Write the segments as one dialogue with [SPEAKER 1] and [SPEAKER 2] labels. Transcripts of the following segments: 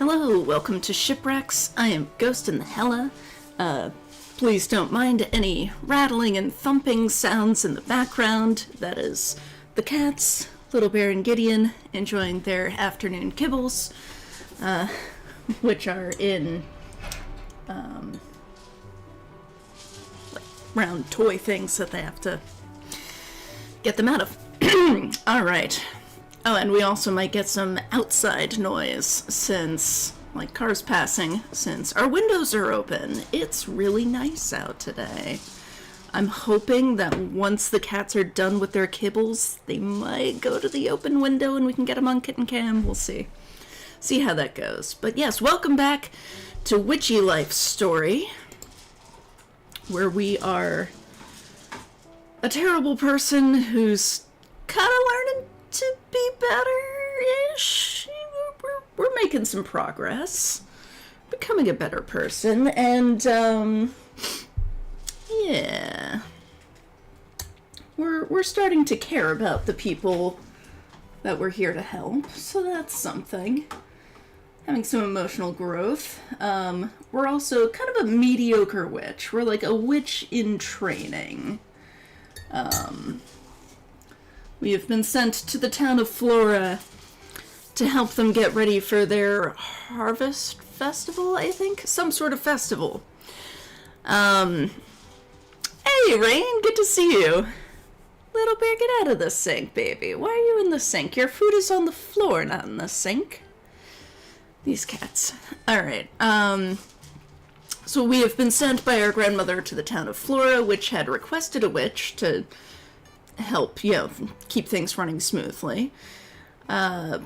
[SPEAKER 1] Hello, welcome to Shipwrecks. I am Ghost in the Hella. Please don't mind any rattling and thumping sounds in the background. That is the cats, Little Bear and Gideon, enjoying their afternoon kibbles, which are in round toy things that they have to get them out of. Alright. Oh, and we also might get some outside noise since, like cars passing, since our windows are open. It's really nice out today. I'm hoping that once the cats are done with their kibbles, they might go to the open window and we can get them on kitten cam. We'll see. See how that goes. But yes, welcome back to Witchy Life Story, where we are a terrible person who's kind of learning to be better-ish. We're making some progress, becoming a better person, and yeah, we're starting to care about the people that we're here to help, so that's something. Having some emotional growth. We're also kind of a mediocre witch. We're like a witch in training. We have been sent to the town of Flora to help them get ready for their harvest festival, I think? Some sort of festival. Hey, Rain, good to see you. Little Bear, get out of the sink, baby. Why are you in the sink? Your food is on the floor, not in the sink. These cats. Alright, so we have been sent by our grandmother to the town of Flora, which had requested a witch to help, keep things running smoothly. The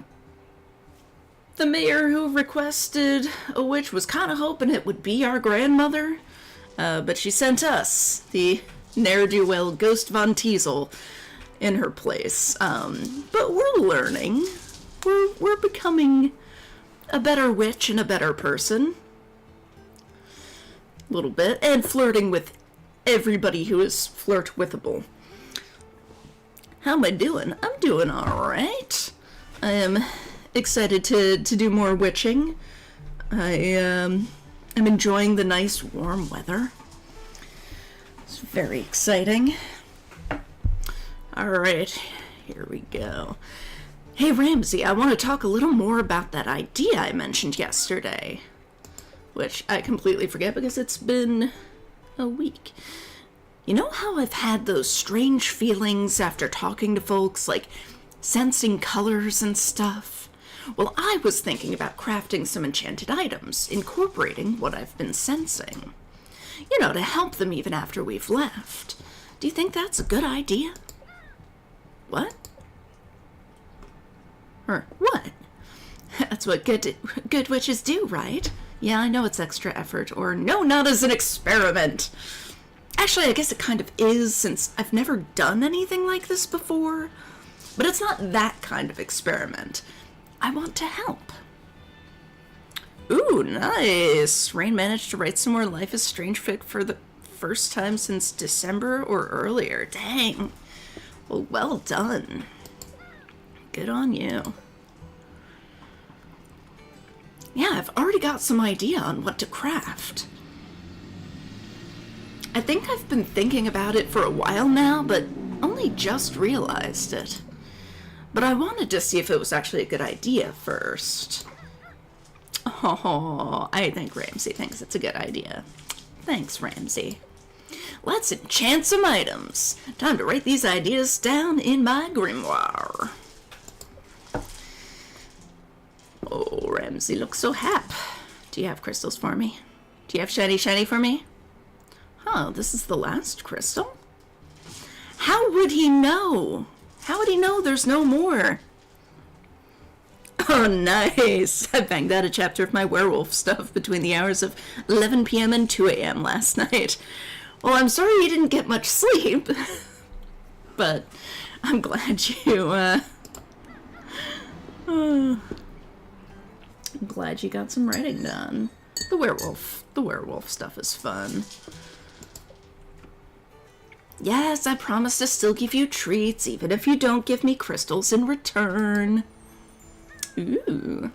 [SPEAKER 1] mayor who requested a witch was kind of hoping it would be our grandmother, but she sent us, the ne'er-do-well Ghost Von Teasel, in her place. But we're learning. We're becoming a better witch and a better person. A little bit. And flirting with everybody who is flirt-withable. How am I doing? I'm doing alright. I am excited to do more witching. I am enjoying the nice warm weather. It's very exciting. Alright, here we go. Hey Ramsey, I want to talk a little more about that idea I mentioned yesterday. Which I completely forget because it's been a week. You know how I've had those strange feelings after talking to folks, like sensing colors and stuff? Well, I was thinking about crafting some enchanted items, incorporating what I've been sensing. To help them even after we've left. Do you think that's a good idea? What? Or what? That's what good witches do, right? Yeah, I know it's extra effort, or no, not as an experiment. Actually, I guess it kind of is, since I've never done anything like this before. But it's not that kind of experiment. I want to help. Ooh, nice! Rain managed to write some more Life is Strange fic for the first time since December or earlier. Dang. Well done. Good on you. Yeah, I've already got some idea on what to craft. I think I've been thinking about it for a while now, but only just realized it. But I wanted to see if it was actually a good idea first. Oh, I think Ramsey thinks it's a good idea. Thanks, Ramsey. Let's enchant some items. Time to write these ideas down in my grimoire. Oh, Ramsey looks so happy. Do you have crystals for me? Do you have shiny for me? Oh, this is the last crystal? How would he know? How would he know there's no more? Oh, nice. I banged out a chapter of my werewolf stuff between the hours of 11 p.m. and 2 a.m. last night. Well, I'm sorry you didn't get much sleep. But I'm glad I'm glad you got some writing done. The werewolf stuff is fun. Yes, I promise to still give you treats, even if you don't give me crystals in return. Ooh.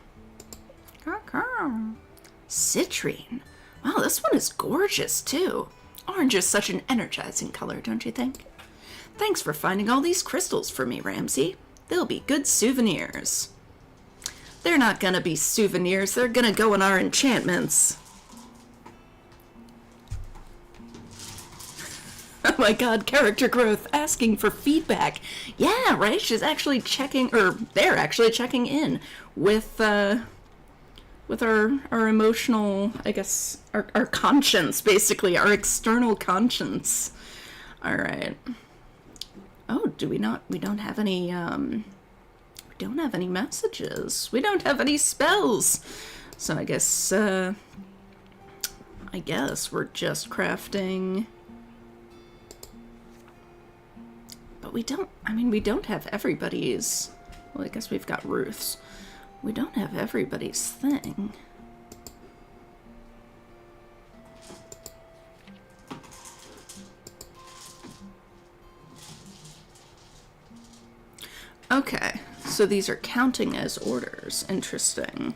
[SPEAKER 1] Citrine. Wow, this one is gorgeous, too. Orange is such an energizing color, don't you think? Thanks for finding all these crystals for me, Ramsey. They'll be good souvenirs. They're not gonna be souvenirs, they're gonna go in our enchantments. Oh my god, character growth, asking for feedback. Yeah, right? She's actually checking, or they're actually checking in with our emotional, I guess, our conscience, basically, our external conscience. Alright. Oh, we don't have any, we don't have any messages. We don't have any spells. So I guess we're just crafting. But we don't have everybody's. Well, I guess we've got Ruth's. We don't have everybody's thing. Okay, so these are counting as orders. Interesting.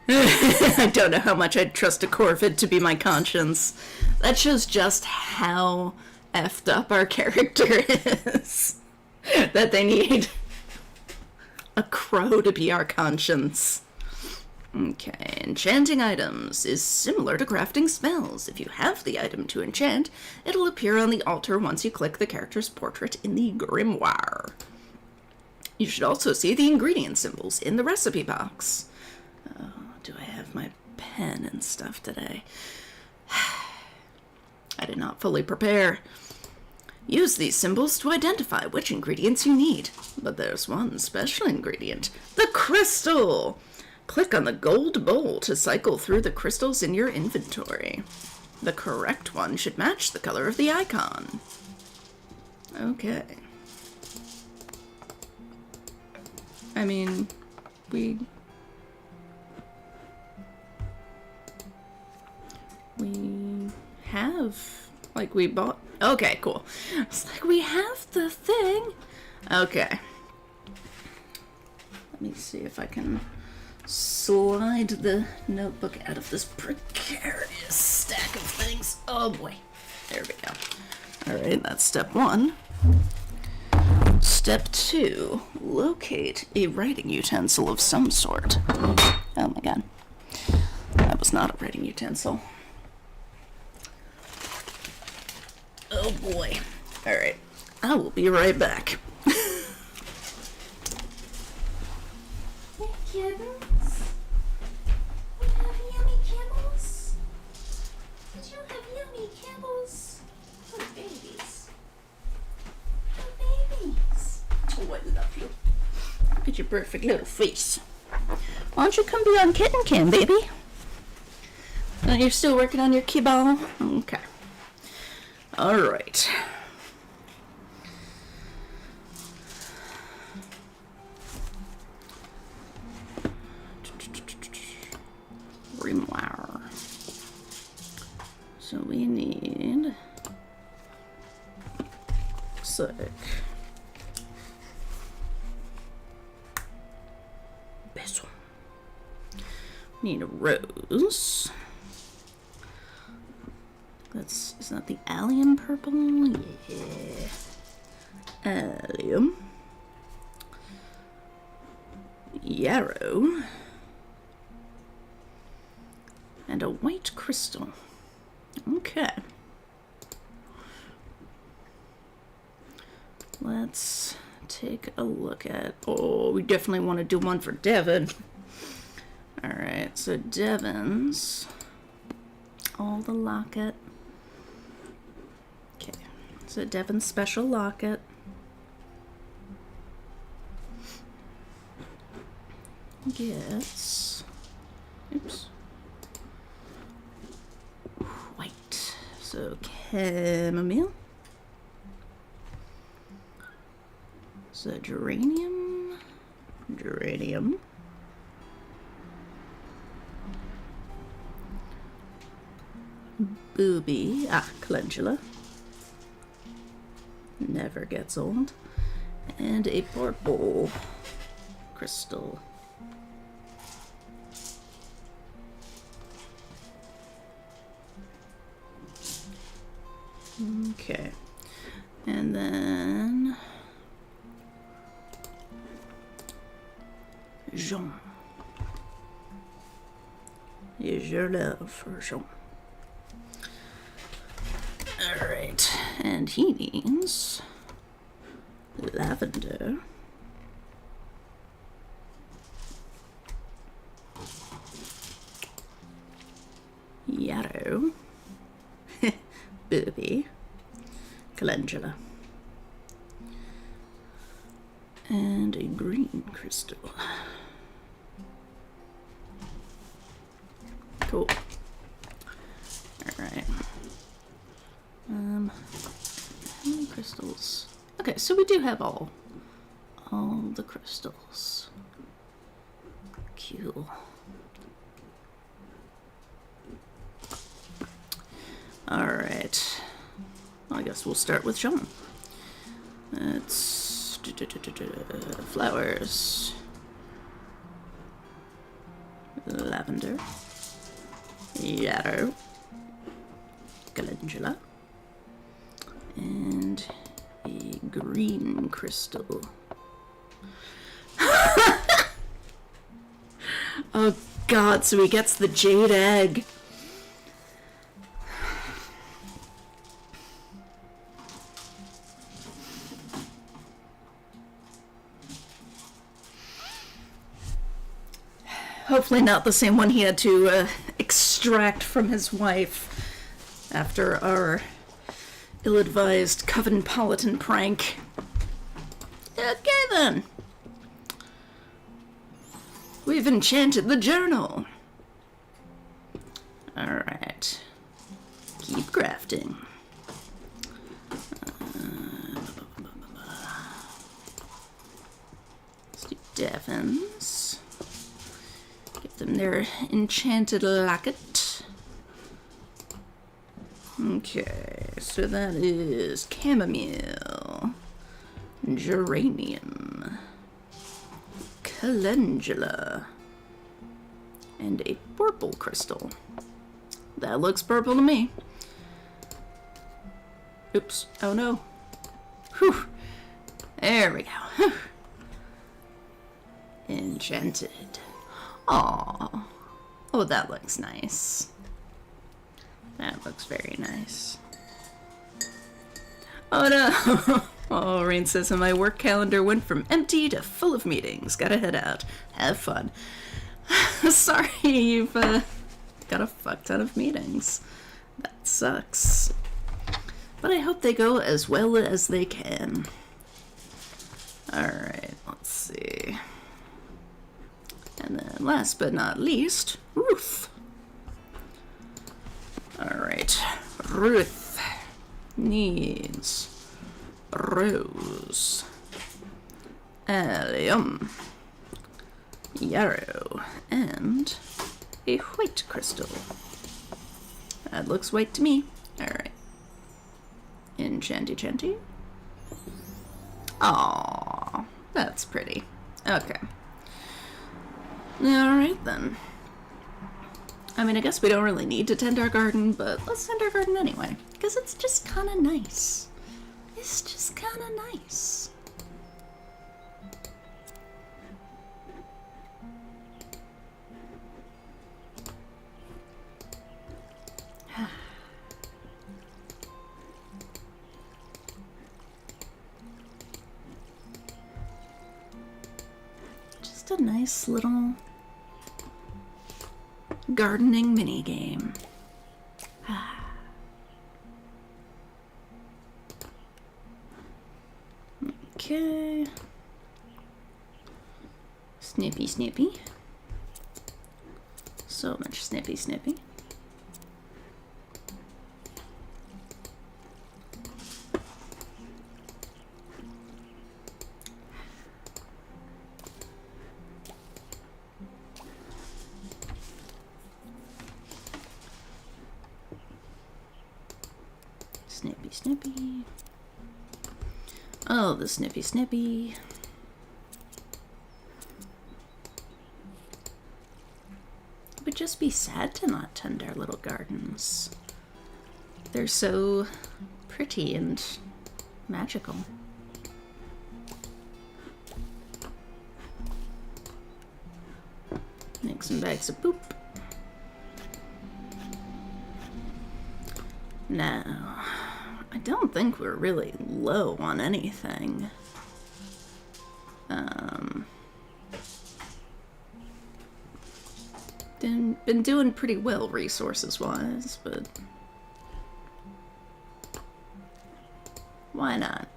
[SPEAKER 1] I don't know how much I'd trust a Corvid to be my conscience. That shows just how effed up our character is. That they need a crow to be our conscience. Okay, enchanting items is similar to crafting spells. If you have the item to enchant, it'll appear on the altar once you click the character's portrait in the grimoire. You should also see the ingredient symbols in the recipe box. Oh, do I have my pen and stuff today? I did not fully prepare. Use these symbols to identify which ingredients you need. But there's one special ingredient. The crystal! Click on the gold bowl to cycle through the crystals in your inventory. The correct one should match the color of the icon. Okay. I mean, we have, like, we bought. Okay, cool. It's like we have the thing. Okay. Let me see if I can slide the notebook out of this precarious stack of things. Oh boy. There we go. Alright, that's step 1. Step 2. Locate a writing utensil of some sort. Oh my god. That was not a writing utensil. Oh boy. Alright. I will be right back. Hey kittens. We have yummy kibbles. Did you have yummy kibbles? Good babies. Good babies. Oh, I love you. Look at your perfect little face. Why don't you come be on kitten cam, baby? Oh, you're still working on your kibble? Okay. Alright. Grimoire. So we need this one. Need a rose. Is that the allium purple? Yeah. Allium. Yarrow. And a white crystal. Okay. Let's take a look at. Oh, we definitely want to do one for Devin. Alright, so Devin's. All the locket. Okay, so Devin's special locket. Gets. Oops. White. So chamomile. So geranium. Geranium. Booby. Calendula. Never gets old. And a purple crystal. Okay. And then Jean. Is your love for Jean. Alright. And he needs lavender. Yarrow. Booby. Calendula. And a green crystal. Cool. Alright. How many crystals? Okay, so we do have all the crystals. Cool. Alright. Well, I guess we'll start with Jean. It's flowers. Lavender. Yarrow. Calendula. And a green crystal. Oh god, so he gets the jade egg. Hopefully not the same one he had to extract from his wife after our ill-advised Covenpolitan prank. Okay then. We've enchanted the journal. Alright. Keep crafting. Let's do Devons. Give them their enchanted locket. Okay, so that is chamomile, geranium, calendula, and a purple crystal. That looks purple to me. Oops, oh no. Whew. There we go. Whew. Enchanted. Aww. Oh, that looks nice. That looks very nice. Oh no! Oh, Rain says, my work calendar went from empty to full of meetings. Gotta head out. Have fun. Sorry, you've got a fuck ton of meetings. That sucks. But I hope they go as well as they can. Alright, let's see. And then last but not least, Ruth. Alright, Ruth needs rose, allium, yarrow, and a white crystal. That looks white to me. Alright. Enchanty chanty. Aww, that's pretty. Okay. Alright then. I mean, I guess we don't really need to tend our garden, but let's tend our garden anyway. Because it's just kind of nice. It's just kind of nice. Just a nice little gardening mini game. Okay. Snippy, snippy. So much snippy, snippy. Snippy, snippy. Oh, the snippy, snippy. It would just be sad to not tend our little gardens. They're so pretty and magical. Make some bags of poop. Now, I don't think we're really low on anything. Been doing pretty well resources-wise, but why not?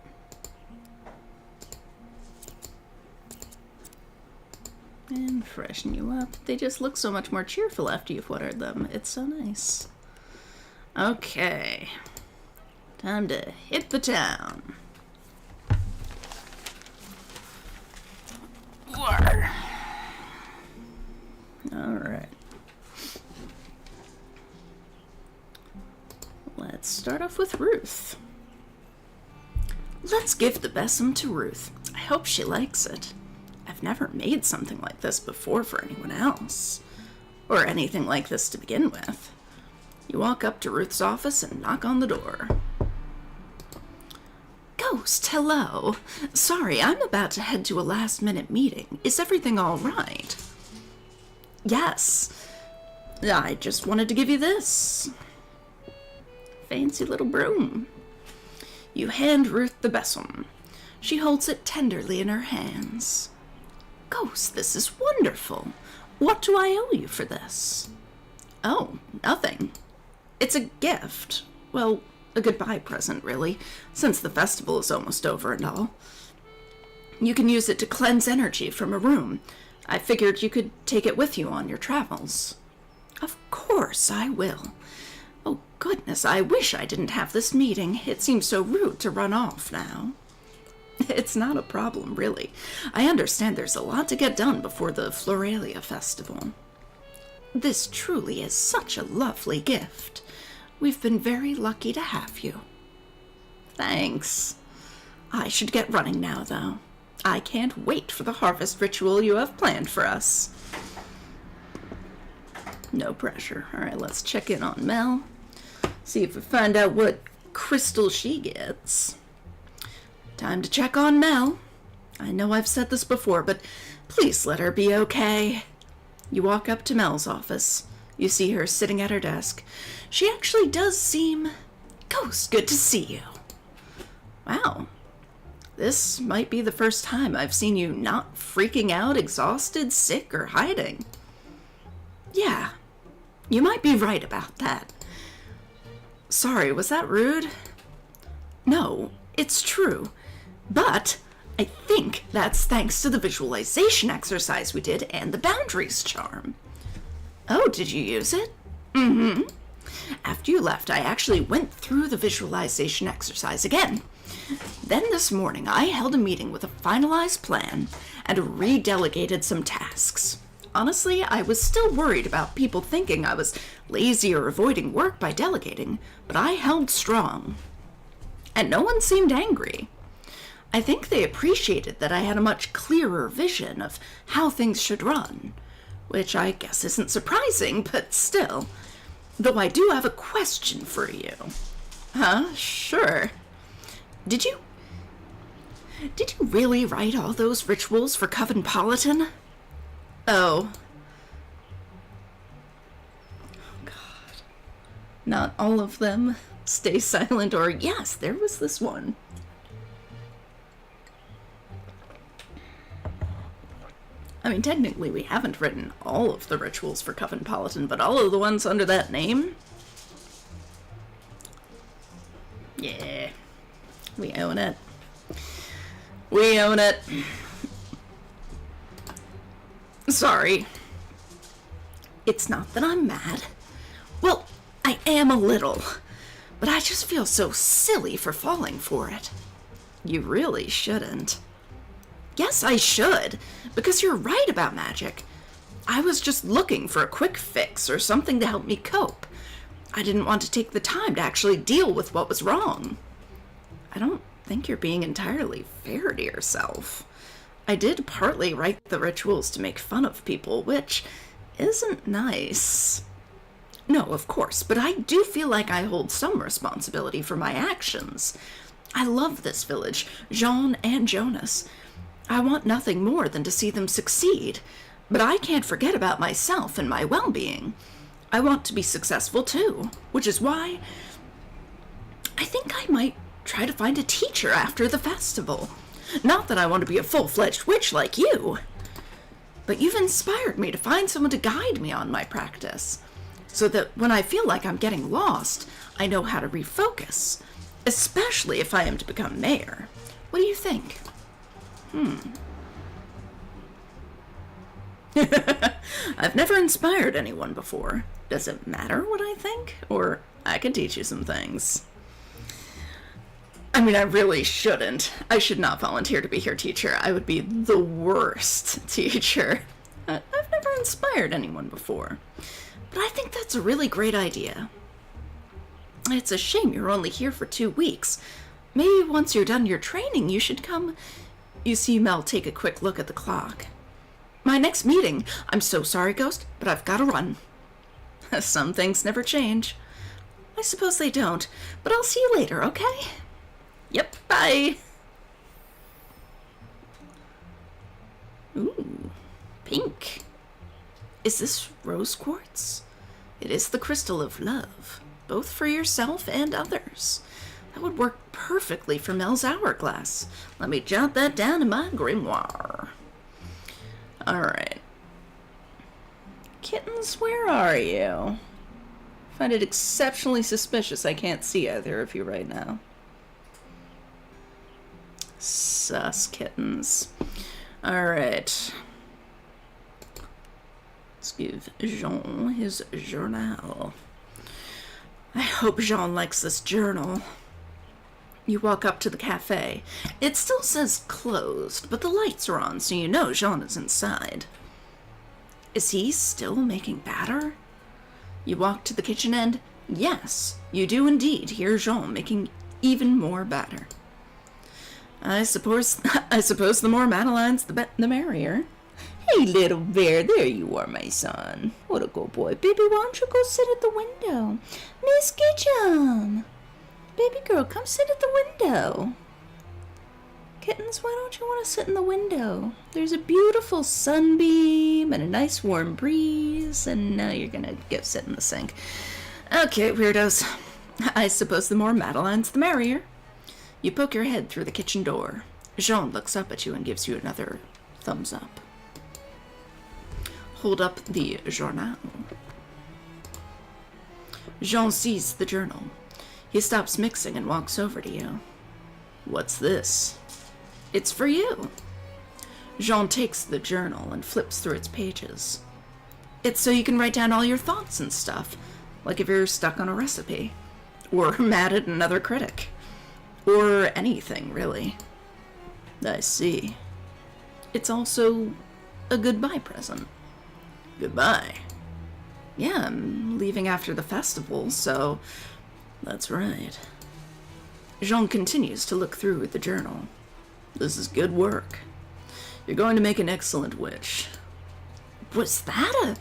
[SPEAKER 1] And freshen you up. They just look so much more cheerful after you've watered them. It's so nice. Okay. Time to hit the town. Water. Alright. Let's start off with Ruth. Let's give the besom to Ruth. I hope she likes it. I've never made something like this before for anyone else. Or anything like this to begin with. You walk up to Ruth's office and knock on the door. Ghost, hello. Sorry, I'm about to head to a last-minute meeting. Is everything all right? Yes. I just wanted to give you this. Fancy little broom. You hand Ruth the besom. She holds it tenderly in her hands. Ghost, this is wonderful. What do I owe you for this? Oh, nothing. It's a gift. Well, a goodbye present, really, since the festival is almost over and all. You can use it to cleanse energy from a room. I figured you could take it with you on your travels. Of course I will. Oh, goodness, I wish I didn't have this meeting. It seems so rude to run off now. It's not a problem, really. I understand there's a lot to get done before the Floralia festival. This truly is such a lovely gift. We've been very lucky to have you. Thanks. I should get running now, though. I can't wait for the harvest ritual you have planned for us. No pressure. All right, let's check in on Mel. See if we find out what crystal she gets. Time to check on Mel. I know I've said this before, but please let her be okay. You walk up to Mel's office. You see her sitting at her desk. She actually does seem... Ghost, good to see you. Wow. This might be the first time I've seen you not freaking out, exhausted, sick, or hiding. Yeah, you might be right about that. Sorry, was that rude? No, it's true. But I think that's thanks to the visualization exercise we did and the boundaries charm. Oh, did you use it? Mm-hmm. After you left, I actually went through the visualization exercise again. Then this morning, I held a meeting with a finalized plan and redelegated some tasks. Honestly, I was still worried about people thinking I was lazy or avoiding work by delegating, but I held strong. And no one seemed angry. I think they appreciated that I had a much clearer vision of how things should run, which I guess isn't surprising, but still. Though I do have a question for you. Huh? Sure. Did you really write all those rituals for Covenpolitan? Oh. Oh, God. Not all of them. Stay silent, or yes, there was this one. I mean, technically we haven't written all of the rituals for Covenpolitan, but all of the ones under that name? Yeah. We own it. We own it. Sorry. It's not that I'm mad. Well, I am a little. But I just feel so silly for falling for it. You really shouldn't. Yes, I should, because you're right about magic. I was just looking for a quick fix or something to help me cope. I didn't want to take the time to actually deal with what was wrong. I don't think you're being entirely fair to yourself. I did partly write the rituals to make fun of people, which isn't nice. No, of course, but I do feel like I hold some responsibility for my actions. I love this village, Jean and Jonas. I want nothing more than to see them succeed, but I can't forget about myself and my well-being. I want to be successful too, which is why I think I might try to find a teacher after the festival. Not that I want to be a full-fledged witch like you, but you've inspired me to find someone to guide me on my practice, so that when I feel like I'm getting lost, I know how to refocus, especially if I am to become mayor. What do you think? I've never inspired anyone before. Does it matter what I think? Or I can teach you some things. I mean, I really shouldn't. I should not volunteer to be your teacher. I would be the worst teacher. I've never inspired anyone before. But I think that's a really great idea. It's a shame you're only here for 2 weeks. Maybe once you're done your training, you should come. You see Mel take a quick look at the clock. My next meeting. I'm so sorry, Ghost, but I've got to run. Some things never change. I suppose they don't, but I'll see you later, okay? Yep, bye. Ooh, pink. Is this rose quartz? It is the crystal of love, both for yourself and others. That would work perfectly for Mel's hourglass. Let me jot that down in my grimoire. Alright. Kittens, where are you? I find it exceptionally suspicious I can't see either of you right now. Sus kittens. Alright. Let's give Jean his journal. I hope Jean likes this journal. You walk up to the cafe. It still says closed, but the lights are on, so you know Jean is inside. Is he still making batter? You walk to the kitchen and, yes, you do indeed hear Jean making even more batter. I suppose the more Madeleines, the merrier. Hey, little bear, there you are, my son. What a good boy. Baby, why don't you go sit at the window? Miss Ketchum! Baby girl, come sit at the window. Kittens, why don't you want to sit in the window? There's a beautiful sunbeam and a nice warm breeze, and now you're gonna go sit in the sink. Okay, weirdos. I suppose the more Madeleines, the merrier. You poke your head through the kitchen door. Jean looks up at you and gives you another thumbs up. Hold up the journal. Jean sees the journal. He stops mixing and walks over to you. What's this? It's for you. Jean takes the journal and flips through its pages. It's so you can write down all your thoughts and stuff, like if you're stuck on a recipe, or mad at another critic, or anything, really. I see. It's also a goodbye present. Goodbye? Yeah, I'm leaving after the festival, so that's right. Jean continues to look through the journal. This is good work. You're going to make an excellent witch. Was that a...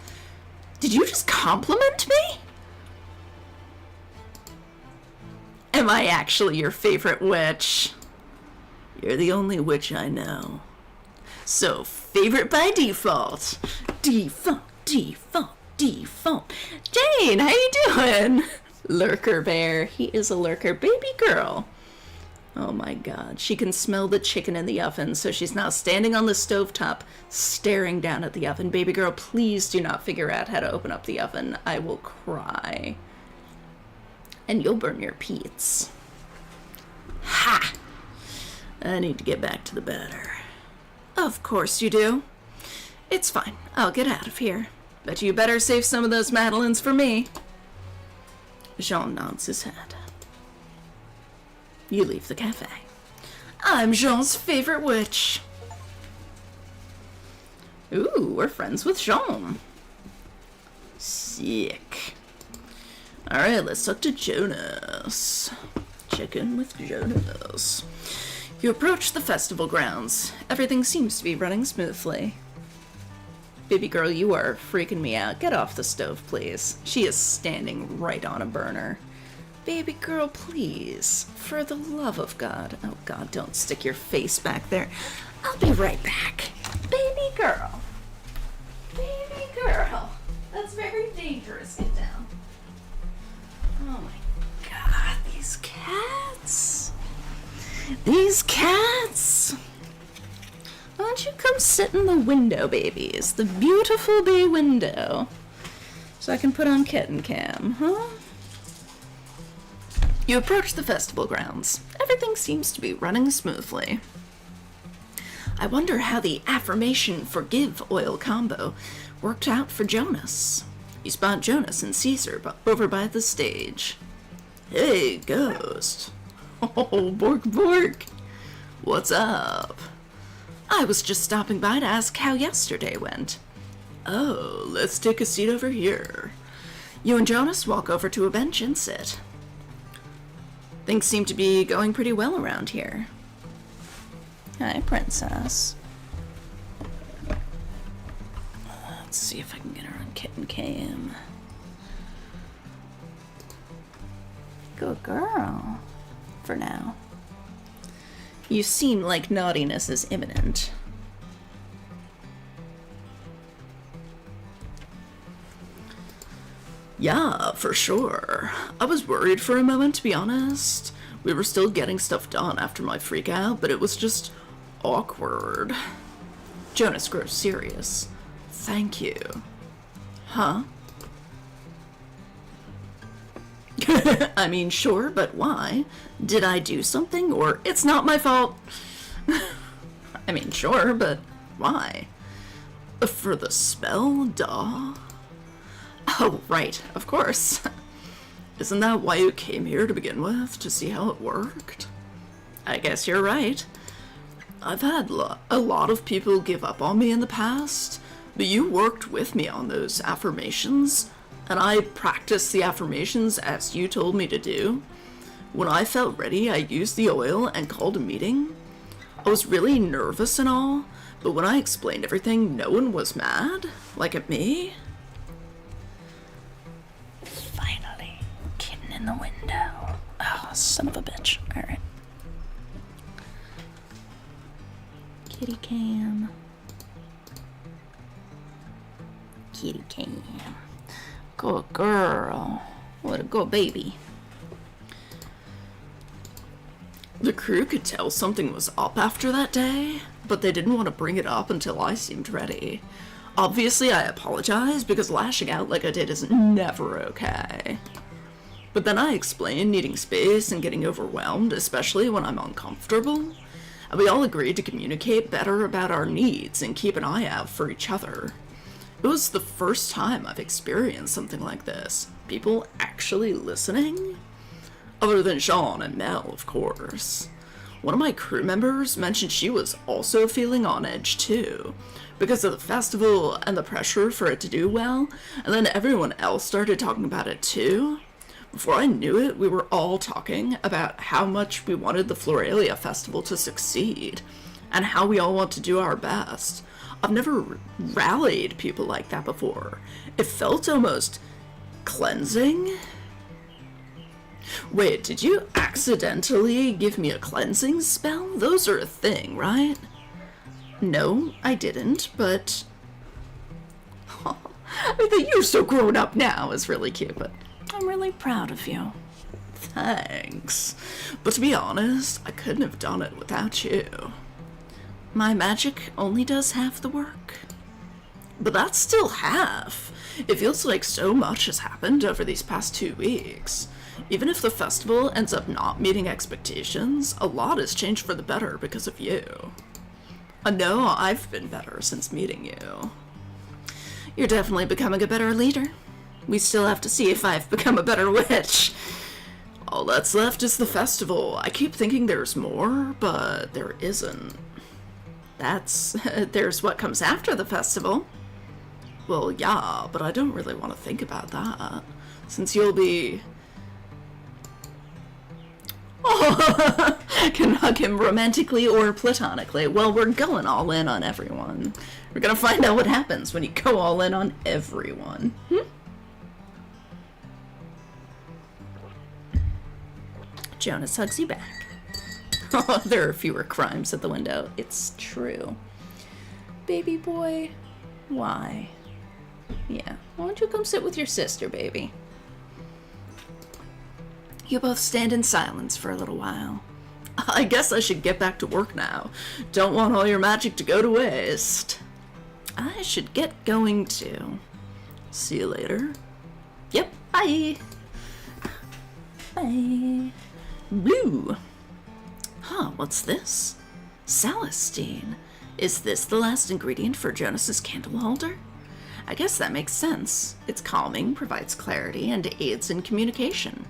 [SPEAKER 1] Did you just compliment me? Am I actually your favorite witch? You're the only witch I know. So, favorite by default. Default, default, default. Jane, how you doing? Lurker bear. He is a lurker. Baby girl. Oh my god. She can smell the chicken in the oven, so she's now standing on the stovetop, staring down at the oven. Baby girl, please do not figure out how to open up the oven. I will cry. And you'll burn your peats. Ha! I need to get back to the batter. Of course you do. It's fine. I'll get out of here. But you better save some of those Madeleines for me. Jean nods his head. You leave the cafe. I'm Jean's favorite witch. Ooh, we're friends with Jean. Sick. Alright, let's talk to Jonas. Check in with Jonas. You approach the festival grounds. Everything seems to be running smoothly. Baby girl, you are freaking me out. Get off the stove, please. She is standing right on a burner. Baby girl, please. For the love of God. Oh, God, don't stick your face back there. I'll be right back. Baby girl. Baby girl. That's very dangerous. Get down. Oh, my God. These cats. These cats. Why don't you come sit in the window, babies? The beautiful bay window. So I can put on kitten cam, huh? You approach the festival grounds. Everything seems to be running smoothly. I wonder how the affirmation forgive oil combo worked out for Jonas. You spot Jonas and Caesar over by the stage. Hey, Ghost. Oh, Bork Bork. What's up? I was just stopping by to ask how yesterday went. Oh, let's take a seat over here. You and Jonas walk over to a bench and sit. Things seem to be going pretty well around here. Hi, Princess. Let's see if I can get her on kitten cam. Good girl. For now. You seem like naughtiness is imminent. Yeah, for sure. I was worried for a moment, to be honest. We were still getting stuff done after my freak out, but it was just awkward. Jonas grows serious. Thank you. Huh? I mean, sure, but why? Did I do something, or it's not my fault? I mean, sure, but why? For the spell, duh. Oh, right, of course. Isn't that why you came here to begin with, to see how it worked? I guess you're right. I've had a lot of people give up on me in the past, but you worked with me on those affirmations, and I practiced the affirmations as you told me to do. When I felt ready, I used the oil and called a meeting. I was really nervous and all, but when I explained everything, no one was mad, like at me. Finally, kitten in the window. Oh, son of a bitch. Alright. Kitty cam. Kitty cam. Good girl. What a good baby. The crew could tell something was up after that day, but they didn't want to bring it up until I seemed ready. Obviously, I apologize because lashing out like I did is never okay. But then I explained needing space and getting overwhelmed, especially when I'm uncomfortable. And we all agreed to communicate better about our needs and keep an eye out for each other. It was the first time I've experienced something like this. People actually listening? Other than Sean and Mel, of course. One of my crew members mentioned she was also feeling on edge too, because of the festival and the pressure for it to do well, and then everyone else started talking about it too. Before I knew it, we were all talking about how much we wanted the Floralia festival to succeed, and how we all want to do our best. I've never rallied people like that before. It felt almost cleansing. Wait, did you accidentally give me a cleansing spell? Those are a thing, right? No, I didn't, but... I think you're so grown up now is really cute, but I'm really proud of you. Thanks. But to be honest, I couldn't have done it without you. My magic only does half the work. But that's still half. It feels like so much has happened over these past 2 weeks. Even if the festival ends up not meeting expectations, a lot has changed for the better because of you. I know I've been better since meeting you. You're definitely becoming a better leader. We still have to see if I've become a better witch. All that's left is the festival. I keep thinking there's more, but there isn't. There's what comes after the festival. Well, yeah, but I don't really want to think about that, since you'll be... Oh, can hug him romantically or platonically. Well, we're going all in on everyone. We're gonna find out what happens when you go all in on everyone. Jonas hugs you back. Oh, there are fewer crimes at the window. It's true. Baby boy, why? Yeah, why don't you come sit with your sister, baby? You both stand in silence for a little while. I guess I should get back to work now. Don't want all your magic to go to waste. I should get going too. See you later. Yep, bye. Bye. Blue. Huh, what's this? Celestine. Is this the last ingredient for Jonas's candle holder? I guess that makes sense. It's calming, provides clarity, and aids in communication.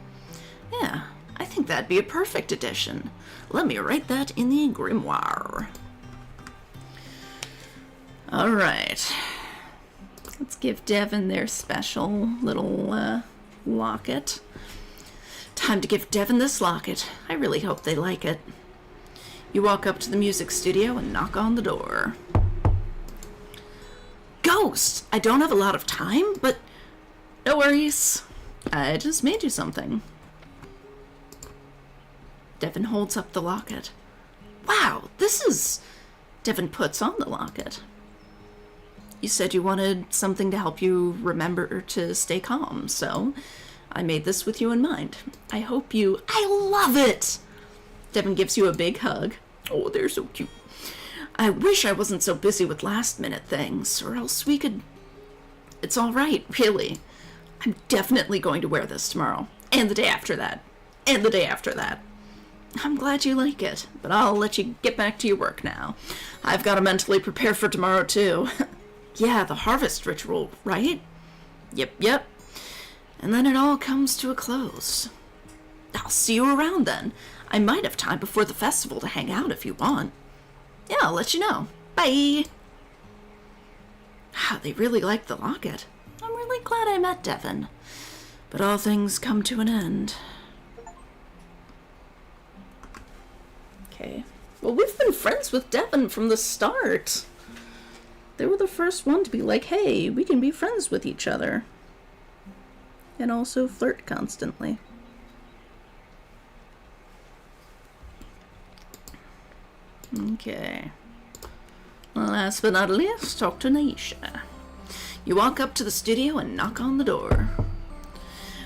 [SPEAKER 1] Yeah, I think that'd be a perfect addition. Let me write that in the grimoire. Alright. Let's give Devin their special little locket. Time to give Devin this locket. I really hope they like it. You walk up to the music studio and knock on the door. Ghost! I don't have a lot of time, but no worries. I just made you something. Devin holds up the locket. Wow, this is... Devin puts on the locket. You said you wanted something to help you remember to stay calm, so I made this with you in mind. I hope you... I love it! Devin gives you a big hug. Oh, they're so cute. I wish I wasn't so busy with last-minute things, or else we could... It's all right, really. I'm definitely going to wear this tomorrow, and the day after that, and the day after that. I'm glad you like it, but I'll let you get back to your work now. I've got to mentally prepare for tomorrow, too. Yeah, the harvest ritual, right? Yep. And then it all comes to a close. I'll see you around then. I might have time before the festival to hang out if you want. Yeah, I'll let you know. Bye! Wow, they really like the locket. I'm really glad I met Devin. But all things come to an end. Okay. Well, we've been friends with Devin from the start. They were the first one to be like, hey, we can be friends with each other. And also flirt constantly. Okay. Last but not least, talk to Naisha. You walk up to the studio and knock on the door.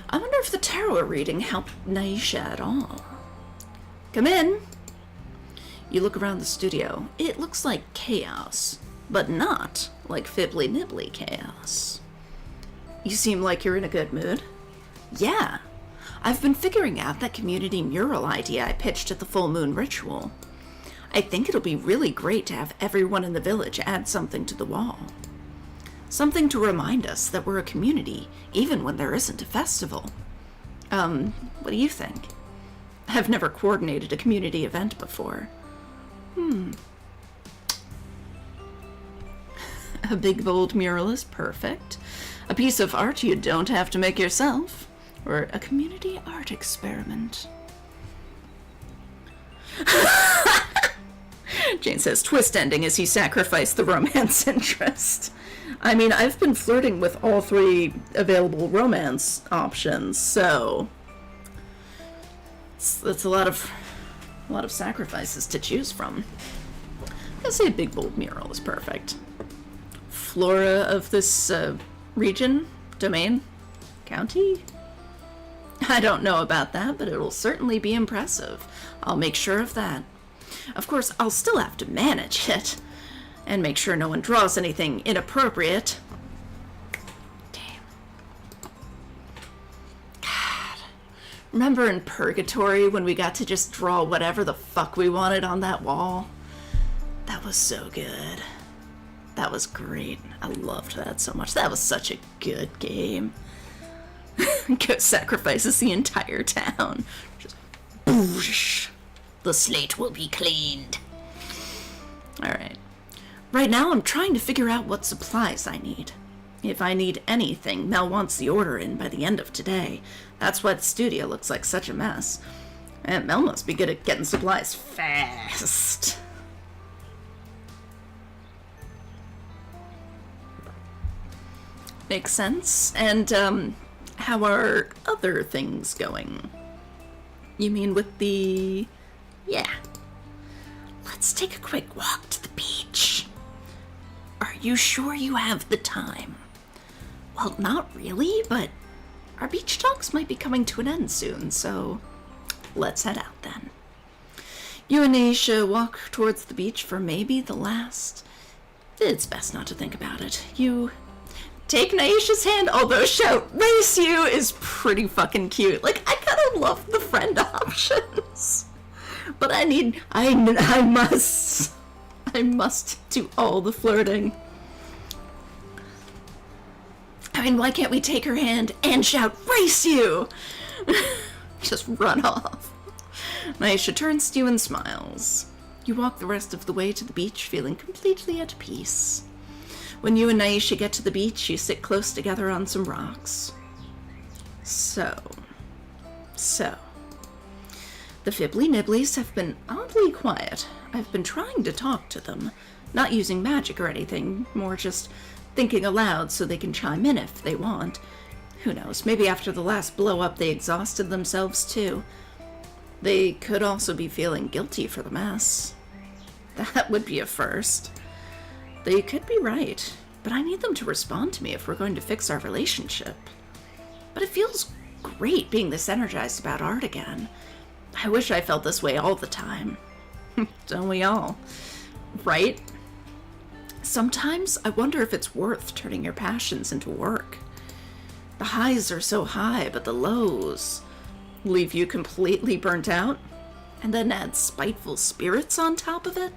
[SPEAKER 1] I wonder if the tarot reading helped Naisha at all. Come in. You look around the studio. It looks like chaos, but not like fibbly-nibbly chaos. You seem like you're in a good mood. Yeah. I've been figuring out that community mural idea I pitched at the full moon ritual. I think it'll be really great to have everyone in the village add something to the wall. Something to remind us that we're a community, even when there isn't a festival. What do you think? I've never coordinated a community event before. A big bold mural is perfect. A piece of art you don't have to make yourself. Or a community art experiment. Jane says, twist ending as you sacrifice the romance interest. I mean, I've been flirting with all three available romance options, so it's a lot of sacrifices to choose from. I'll say a big bold mural is perfect. Flora of this region, domain, county? I don't know about that, but it'll certainly be impressive. I'll make sure of that. Of course, I'll still have to manage it, and make sure no one draws anything inappropriate. Damn. God. Remember in Purgatory when we got to just draw whatever the fuck we wanted on that wall? That was so good. That was great. I loved that so much. That was such a good game. Go sacrifices the entire town. Just boosh. The slate will be cleaned. Alright. Right now I'm trying to figure out what supplies I need. If I need anything, Mel wants the order in by the end of today. That's why the studio looks like such a mess. And Mel must be good at getting supplies fast. Makes sense. And, how are other things going? You mean with the... Yeah. Let's take a quick walk to the beach. Are you sure you have the time? Well, not really, but our beach talks might be coming to an end soon, so let's head out then. You and Aisha walk towards the beach for maybe the last... It's best not to think about it. You take Naisha's hand, although shout race you is pretty fucking cute. Like, I kind of love the friend options. But I must do all the flirting. I mean, why can't we take her hand and shout race you? Just run off. Naisha turns to you and smiles. You walk the rest of the way to the beach feeling completely at peace. When you and Naisha get to the beach, you sit close together on some rocks. So. The Fibbly Nibblies have been oddly quiet. I've been trying to talk to them, not using magic or anything, more just thinking aloud so they can chime in if they want. Who knows, maybe after the last blow-up they exhausted themselves too. They could also be feeling guilty for the mess. That would be a first. They could be right, but I need them to respond to me if we're going to fix our relationship. But it feels great being this energized about art again. I wish I felt this way all the time. Don't we all? Right? Sometimes I wonder if it's worth turning your passions into work. The highs are so high, but the lows leave you completely burnt out, and then add spiteful spirits on top of it?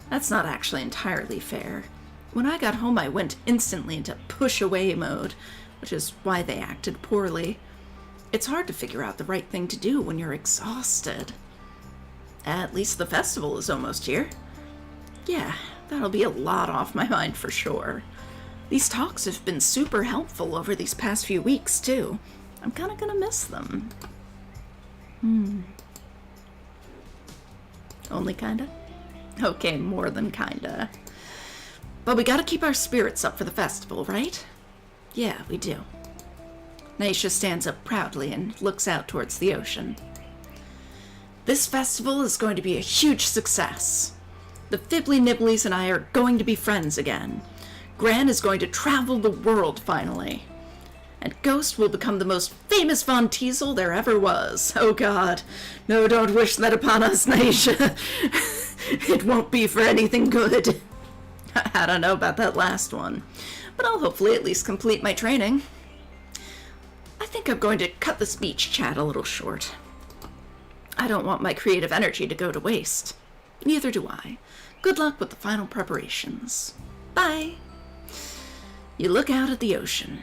[SPEAKER 1] That's not actually entirely fair. When I got home, I went instantly into push-away mode, which is why they acted poorly. It's hard to figure out the right thing to do when you're exhausted. At least the festival is almost here. Yeah, that'll be a lot off my mind for sure. These talks have been super helpful over these past few weeks, too. I'm kinda gonna miss them. Only kinda? Okay, more than kinda. But we gotta keep our spirits up for the festival, right? Yeah, we do. Naisha stands up proudly and looks out towards the ocean. This festival is going to be a huge success. The Fibbly Nibblies and I are going to be friends again. Gran is going to travel the world finally. And Ghost will become the most famous Von Teasel there ever was. Oh god. No, don't wish that upon us, Naisha. It won't be for anything good. I don't know about that last one. But I'll hopefully at least complete my training. I think I'm going to cut this beach chat a little short. I don't want my creative energy to go to waste. Neither do I. Good luck with the final preparations. Bye. You look out at the ocean.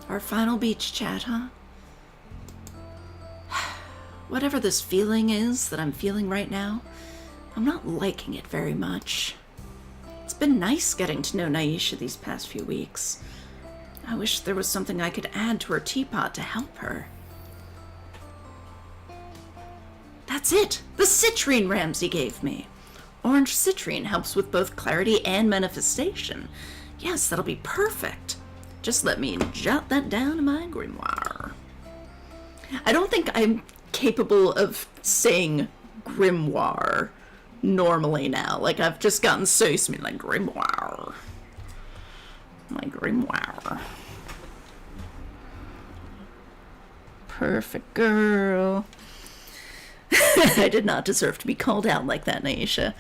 [SPEAKER 1] Our final beach chat, huh? Whatever this feeling is that I'm feeling right now, I'm not liking it very much. It's been nice getting to know Naisha these past few weeks. I wish there was something I could add to her teapot to help her. That's it! The citrine Ramsay gave me! Orange citrine helps with both clarity and manifestation. Yes, that'll be perfect. Just let me jot that down in my grimoire. I don't think I'm capable of saying grimoire normally now. Like, I've just gotten so used to me, like, grimoire. My grimoire. Perfect girl. I did not deserve to be called out like that, Naisha.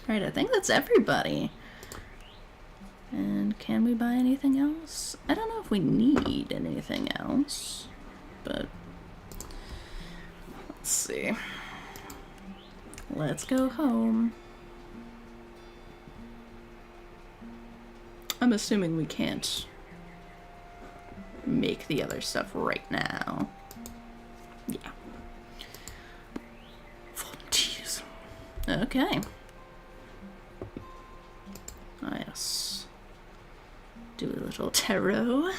[SPEAKER 1] Alright, I think that's everybody. And can we buy anything else? I don't know if we need anything else, but let's see. Let's go home. I'm assuming we can't make the other stuff right now. Yeah. Jeez. Okay. Ah, yes. Do a little tarot.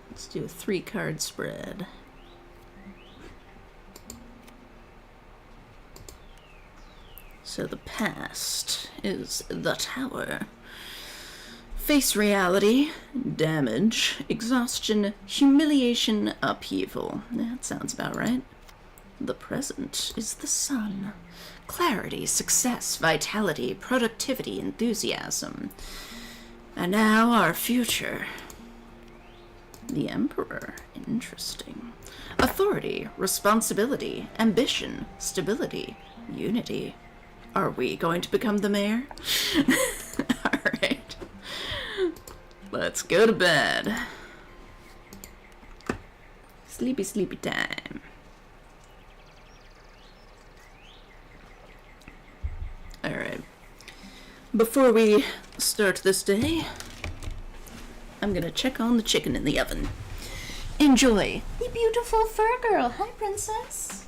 [SPEAKER 1] Let's do a 3-card spread. So the past is the Tower. Face reality, damage, exhaustion, humiliation, upheaval. That sounds about right. The present is the Sun. Clarity, success, vitality, productivity, enthusiasm. And now our future. The Emperor. Interesting. Authority, responsibility, ambition, stability, unity. Are we going to become the mayor? Alright. Let's go to bed. Sleepy, sleepy time. Alright. Before we start this day, I'm gonna check on the chicken in the oven. Enjoy. You beautiful fur girl. Hi, princess.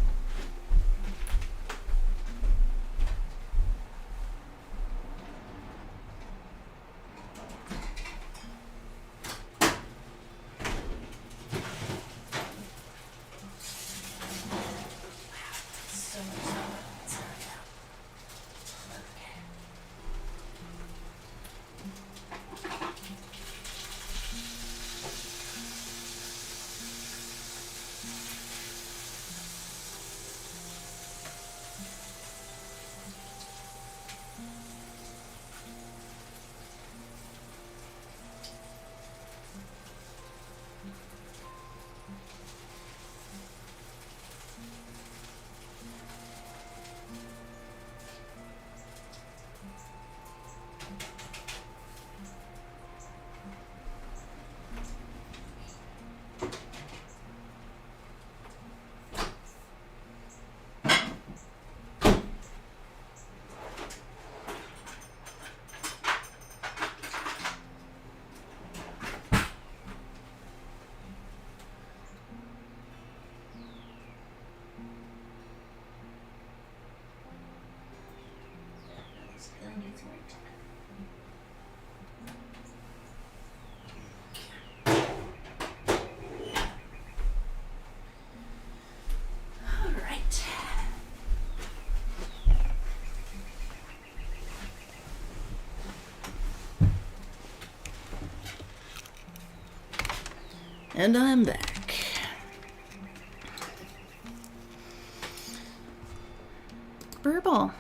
[SPEAKER 1] And I'm back. Burble.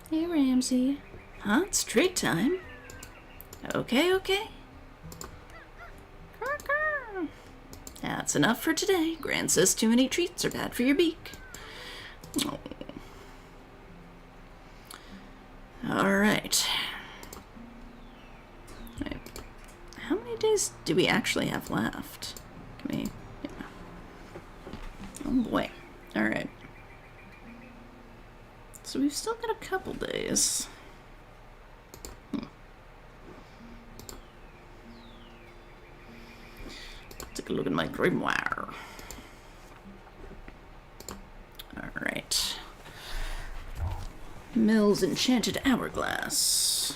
[SPEAKER 1] Hey, Ramsey. Huh? It's treat time. Okay, okay. That's enough for today. Gran says too many treats are bad for your beak. Oh. Alright. How many days do we actually have left? Can we... Yeah. Oh boy. Alright. So we've still got a couple days. Take a look at my grimoire. Alright. Mill's Enchanted Hourglass.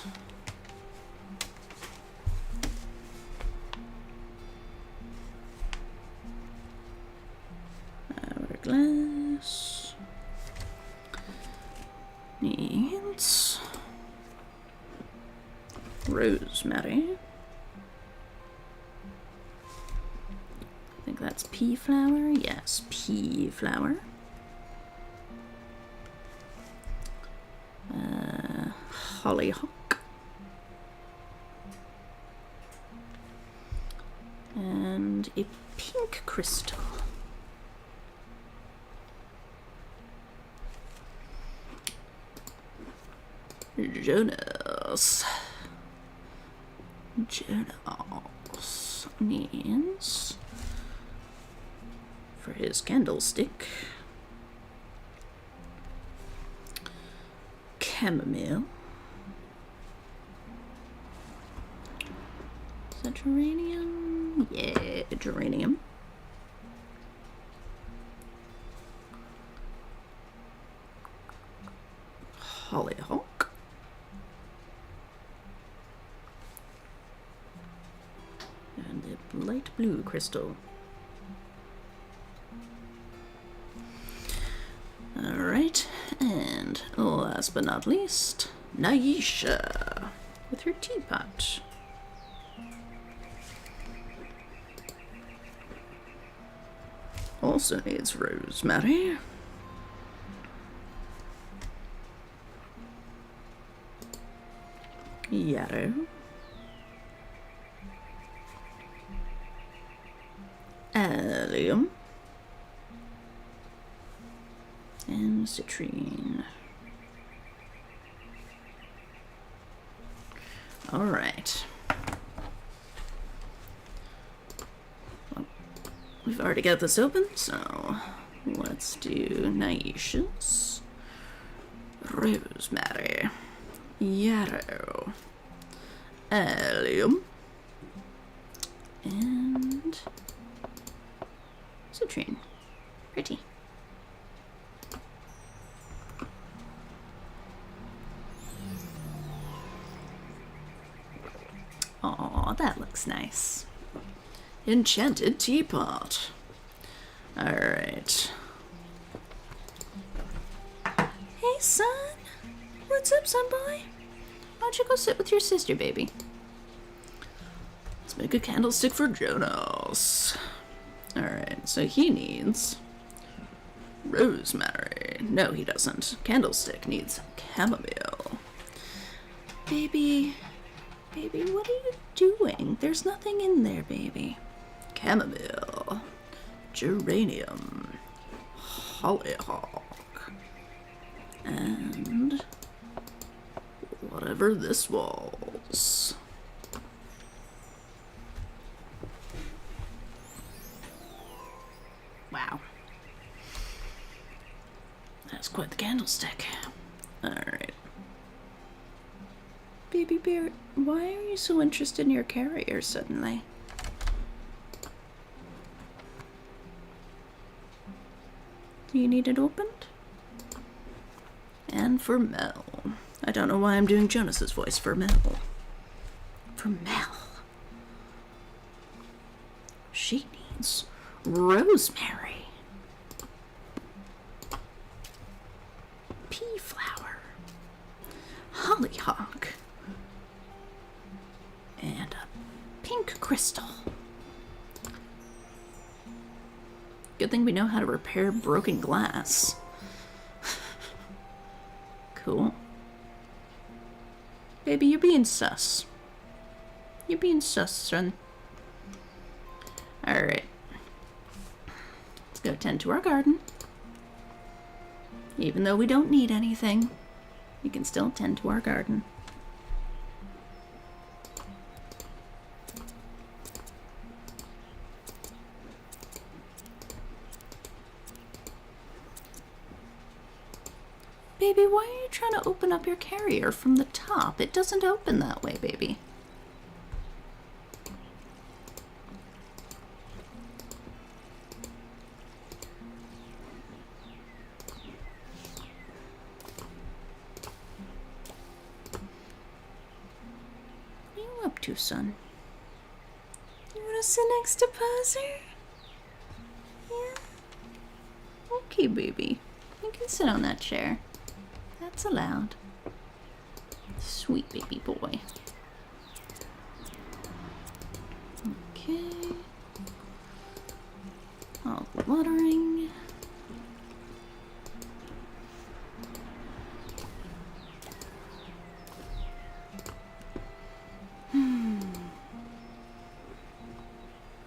[SPEAKER 1] Hourglass. Needs rosemary. I think that's pea flower. Yes, pea flower. Hollyhock. And a pink crystal. Jonas needs for his candlestick chamomile. Is that geranium? Yeah, geranium. Hollyhock. And a Light blue crystal. Alright, and last but not least, Naisha with her teapot. Also needs rosemary. Yarrow. Allium. And citrine. Alright. Well, we've already got this open, so let's do Naisha's. Rosemary. Yarrow. Allium. And citrine. Pretty. Aw, that looks nice. Enchanted teapot. Alright. Hey, son. What's up, son boy? Why don't you go sit with your sister, baby? Let's make a candlestick for Jonas. Alright, so he needs rosemary. No, he doesn't. Candlestick needs chamomile. Baby, what are you doing? There's nothing in there, baby. Chamomile, geranium, hollyhock, and whatever this was. Wow. That's quite the candlestick. Alright. Baby bear, why are you so interested in your carrier suddenly? Do you need it opened? And for Mel. I don't know why I'm doing Jonas's voice for Mel. For Mel. She needs rosemary. Pea flower. Hollyhock. And a pink crystal. Good thing we know how to repair broken glass. Cool. Baby, you're being sus. You're being sus, son. Alright. Let's go tend to our garden. Even though we don't need anything, we can still tend to our garden. Baby, why are you trying to open up your carrier from the top? It doesn't open that way, baby. What are you up to, son? You want to sit next to Puzzer? Yeah? Okay, baby. You can sit on that chair. That's allowed. Sweet baby boy. Okay. All the watering.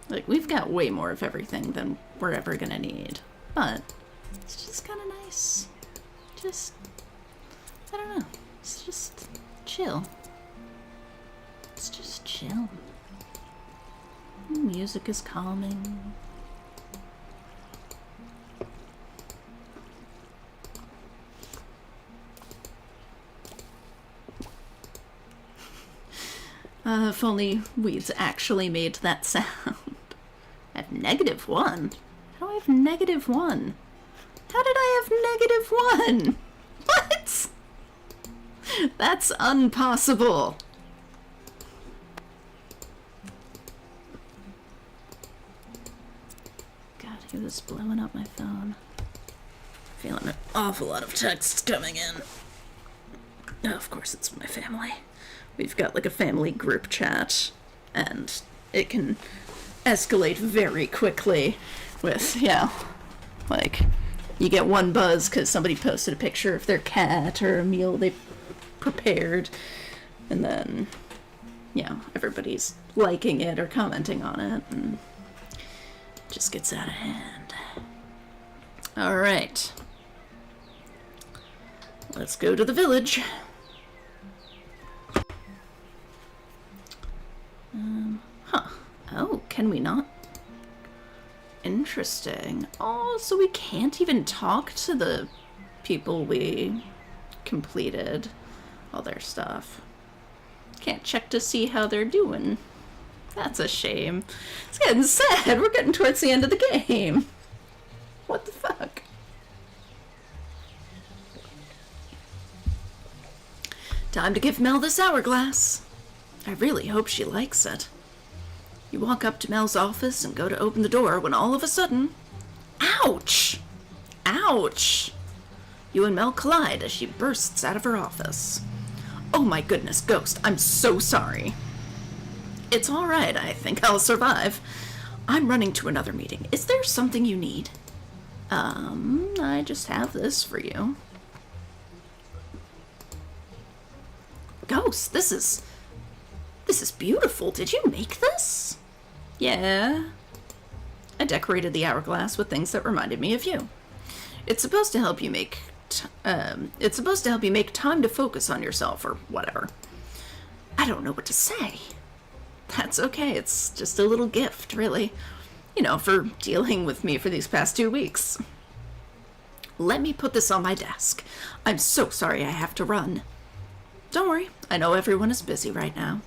[SPEAKER 1] Like, we've got way more of everything than we're ever gonna need. But it's just kind of nice. Just, I don't know. It's just chill. It's just chill. The music is calming. If only weeds actually made that sound. I have -1. How do I have -1? How did I have -1? What? That's impossible. he was blowing up my phone. Feeling an awful lot of texts coming in. Oh, of course it's my family. We've got like a family group chat, and it can escalate very quickly with, yeah, like, you get one buzz because somebody posted a picture of their cat or a meal they prepared, and then, yeah, everybody's liking it or commenting on it, and it just gets out of hand. Alright. Let's go to the village. Oh, can we not? Interesting. Oh, so we can't even talk to the people we completed all their stuff. Can't check to see how they're doing. That's a shame. It's getting sad. We're getting towards the end of the game. What the fuck? Time to give Mel this hourglass. I really hope she likes it. You walk up to Mel's office and go to open the door when all of a sudden... Ouch! Ouch! You and Mel collide as she bursts out of her office. Oh my goodness, Ghost, I'm so sorry. It's alright, I think I'll survive. I'm running to another meeting. Is there something you need? I just have this for you. Ghost, this is beautiful. Did you make this? Yeah. I decorated the hourglass with things that reminded me of you. It's supposed to help you make time to focus on yourself or whatever. I don't know what to say. That's okay. It's just a little gift, really. You know, for dealing with me for these past 2 weeks. Let me put this on my desk. I'm so sorry I have to run. Don't worry. I know everyone is busy right now.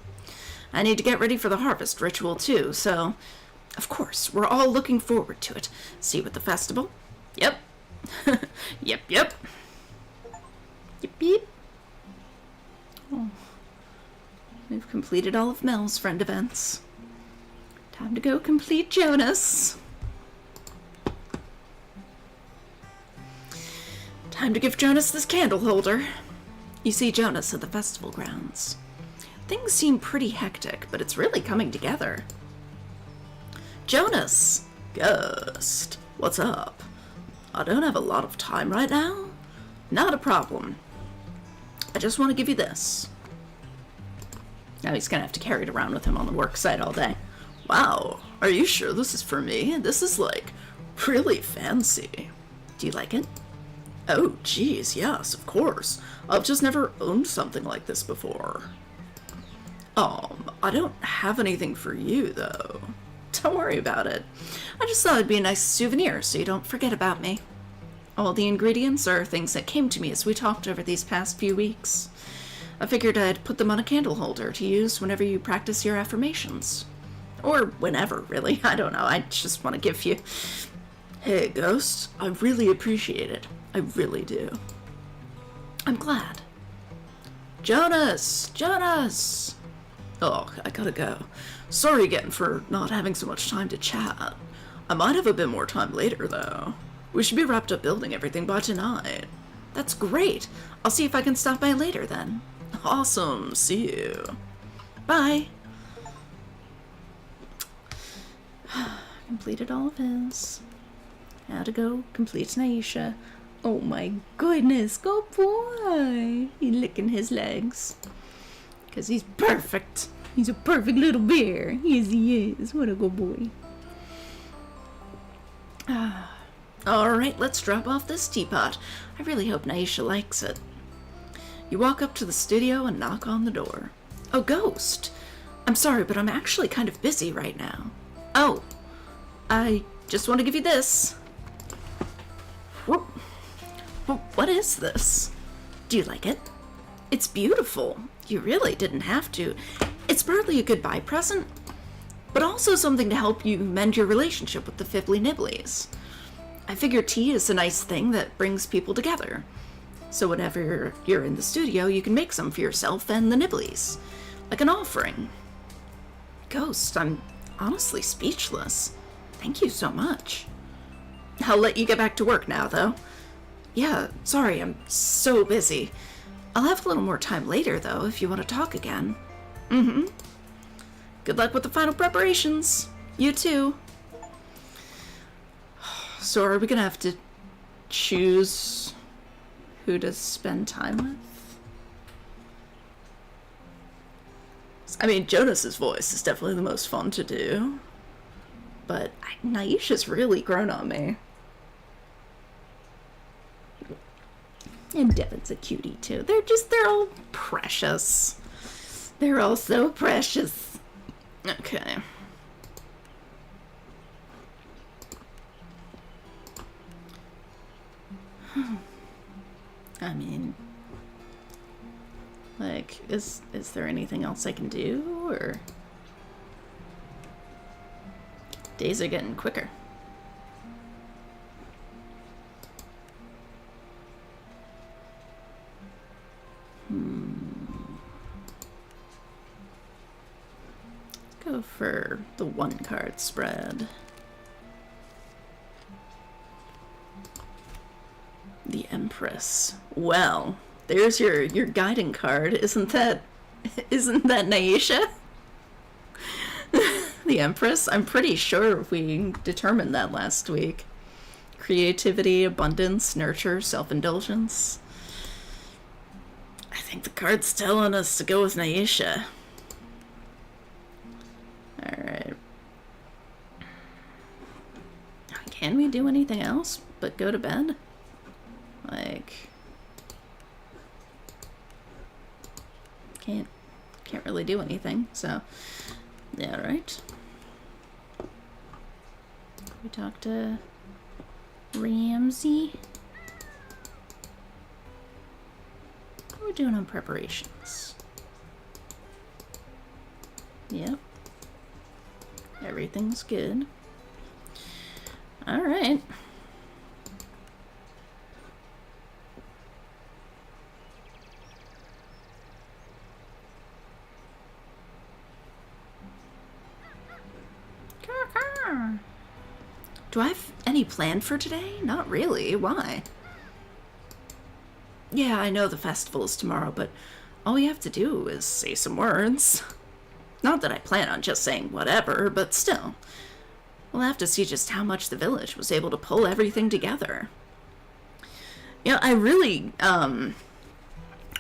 [SPEAKER 1] I need to get ready for the harvest ritual too, so... Of course, we're all looking forward to it. See you at the festival? Yep. Yep. Yep, yep. Oh. We've completed all of Mel's friend events. Time to go complete Jonas. Time to give Jonas this candle holder. You see Jonas at the festival grounds. Things seem pretty hectic, but it's really coming together. Jonas! Ghost. What's up? I don't have a lot of time right now. Not a problem. I just want to give you this. Now he's gonna have to carry it around with him on the work site all day. Wow, are you sure this is for me? This is like really fancy. Do you like it? Oh, geez, yes, of course. I've just never owned something like this before. I don't have anything for you, though. Don't worry about it. I just thought it'd be a nice souvenir so you don't forget about me. All the ingredients are things that came to me as we talked over these past few weeks. I figured I'd put them on a candle holder to use whenever you practice your affirmations. Or whenever, really. I don't know. I just want to give you... Hey, Ghost. I really appreciate it. I really do. I'm glad. Jonas! Jonas! Oh, I gotta go. Sorry again for not having so much time to chat. I might have a bit more time later, though. We should be wrapped up building everything by tonight. That's great. I'll see if I can stop by later, then. Awesome. See you. Bye. Completed all of his. Now to go complete Naisha. Oh my goodness, good boy. He's licking his legs. Because he's perfect. He's a perfect little bear. Yes, he is. What a good boy. Alright, let's drop off this teapot. I really hope Naisha likes it. You walk up to the studio and knock on the door. Oh, Ghost! I'm sorry, but I'm actually kind of busy right now. Oh, I just want to give you this. Whoop. What is this? Do you like it? It's beautiful. You really didn't have to. It's partly a goodbye present, but also something to help you mend your relationship with the Fibbly Nibblies. I figure tea is a nice thing that brings people together. So whenever you're in the studio, you can make some for yourself and the Nibblies. Like an offering. Ghost, I'm honestly speechless. Thank you so much. I'll let you get back to work now, though. Yeah, sorry, I'm so busy. I'll have a little more time later, though, if you want to talk again. Mm-hmm. Good luck with the final preparations. You too. So are we gonna have to choose who to spend time with? I mean, Jonas's voice is definitely the most fun to do. But Naisha's really grown on me. And Devin's a cutie too. They're all precious. They're all so precious. Okay. I mean, like, is there anything else I can do, or? Days are getting quicker. Go for the 1-card spread. The Empress. Well, there's your guiding card. Isn't that Naisha? The Empress? I'm pretty sure we determined that last week. Creativity, abundance, nurture, self-indulgence. I think the card's telling us to go with Naisha. Alright. Can we do anything else but go to bed? Like... Can't really do anything, so... Yeah, right. We talked to Ramsey. What are we doing on preparations? Yep. Everything's good. Alright. Do I have any plan for today? Not really. Why? Yeah, I know the festival is tomorrow, but all we have to do is say some words. Not that I plan on just saying whatever, but still. We'll have to see just how much the village was able to pull everything together. You know, I really,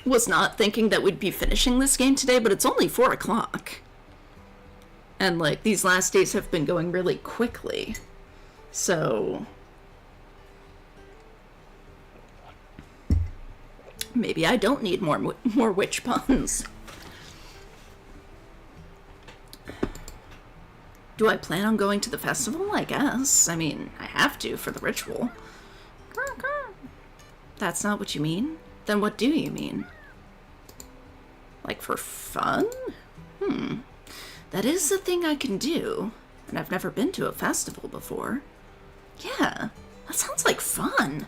[SPEAKER 1] was not thinking that we'd be finishing this game today, but it's only 4 o'clock. And, like, these last days have been going really quickly. So... maybe I don't need more witch puns. Do I plan on going to the festival? I guess. I mean, I have to for the ritual. That's not what you mean? Then what do you mean? Like for fun? That is a thing I can do. And I've never been to a festival before. Yeah, that sounds like fun.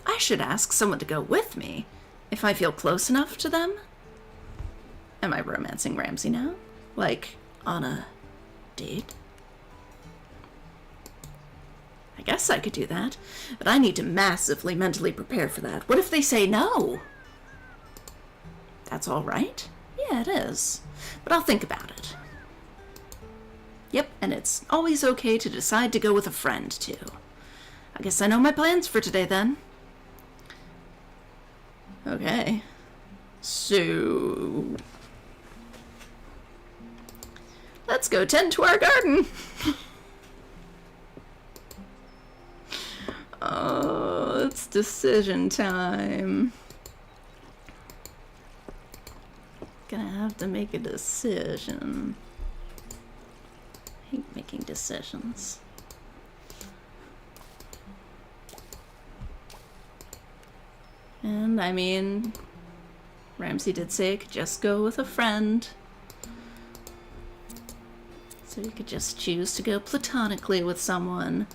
[SPEAKER 1] I should ask someone to go with me, if I feel close enough to them. Am I romancing Ramsey now? Like, on a date? I guess I could do that, but I need to massively mentally prepare for that. What if they say no? That's all right? Yeah, it is. But I'll think about it. Yep, and it's always okay to decide to go with a friend, too. I guess I know my plans for today, then. Okay. So... let's go tend to our garden! Oh, it's decision time. Gonna have to make a decision. I hate making decisions. And, I mean, Ramsey did say I could just go with a friend. So you could just choose to go platonically with someone.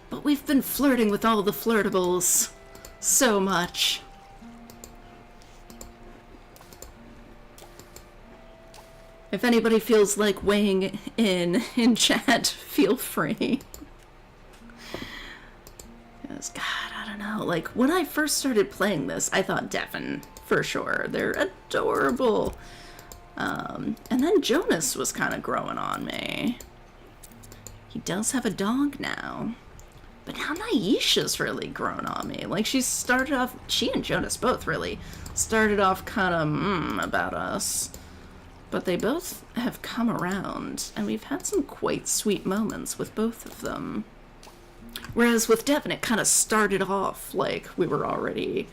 [SPEAKER 1] But we've been flirting with all the flirtables so much. If anybody feels like weighing in chat, feel free. Because, God, I don't know. Like, when I first started playing this, I thought Devon, for sure. They're adorable. And then Jonas was kind of growing on me. He does have a dog now. But now Naisha's really grown on me. Like, she and Jonas both really started off kind of about us. But they both have come around, and we've had some quite sweet moments with both of them. Whereas with Devon, it kind of started off like we were already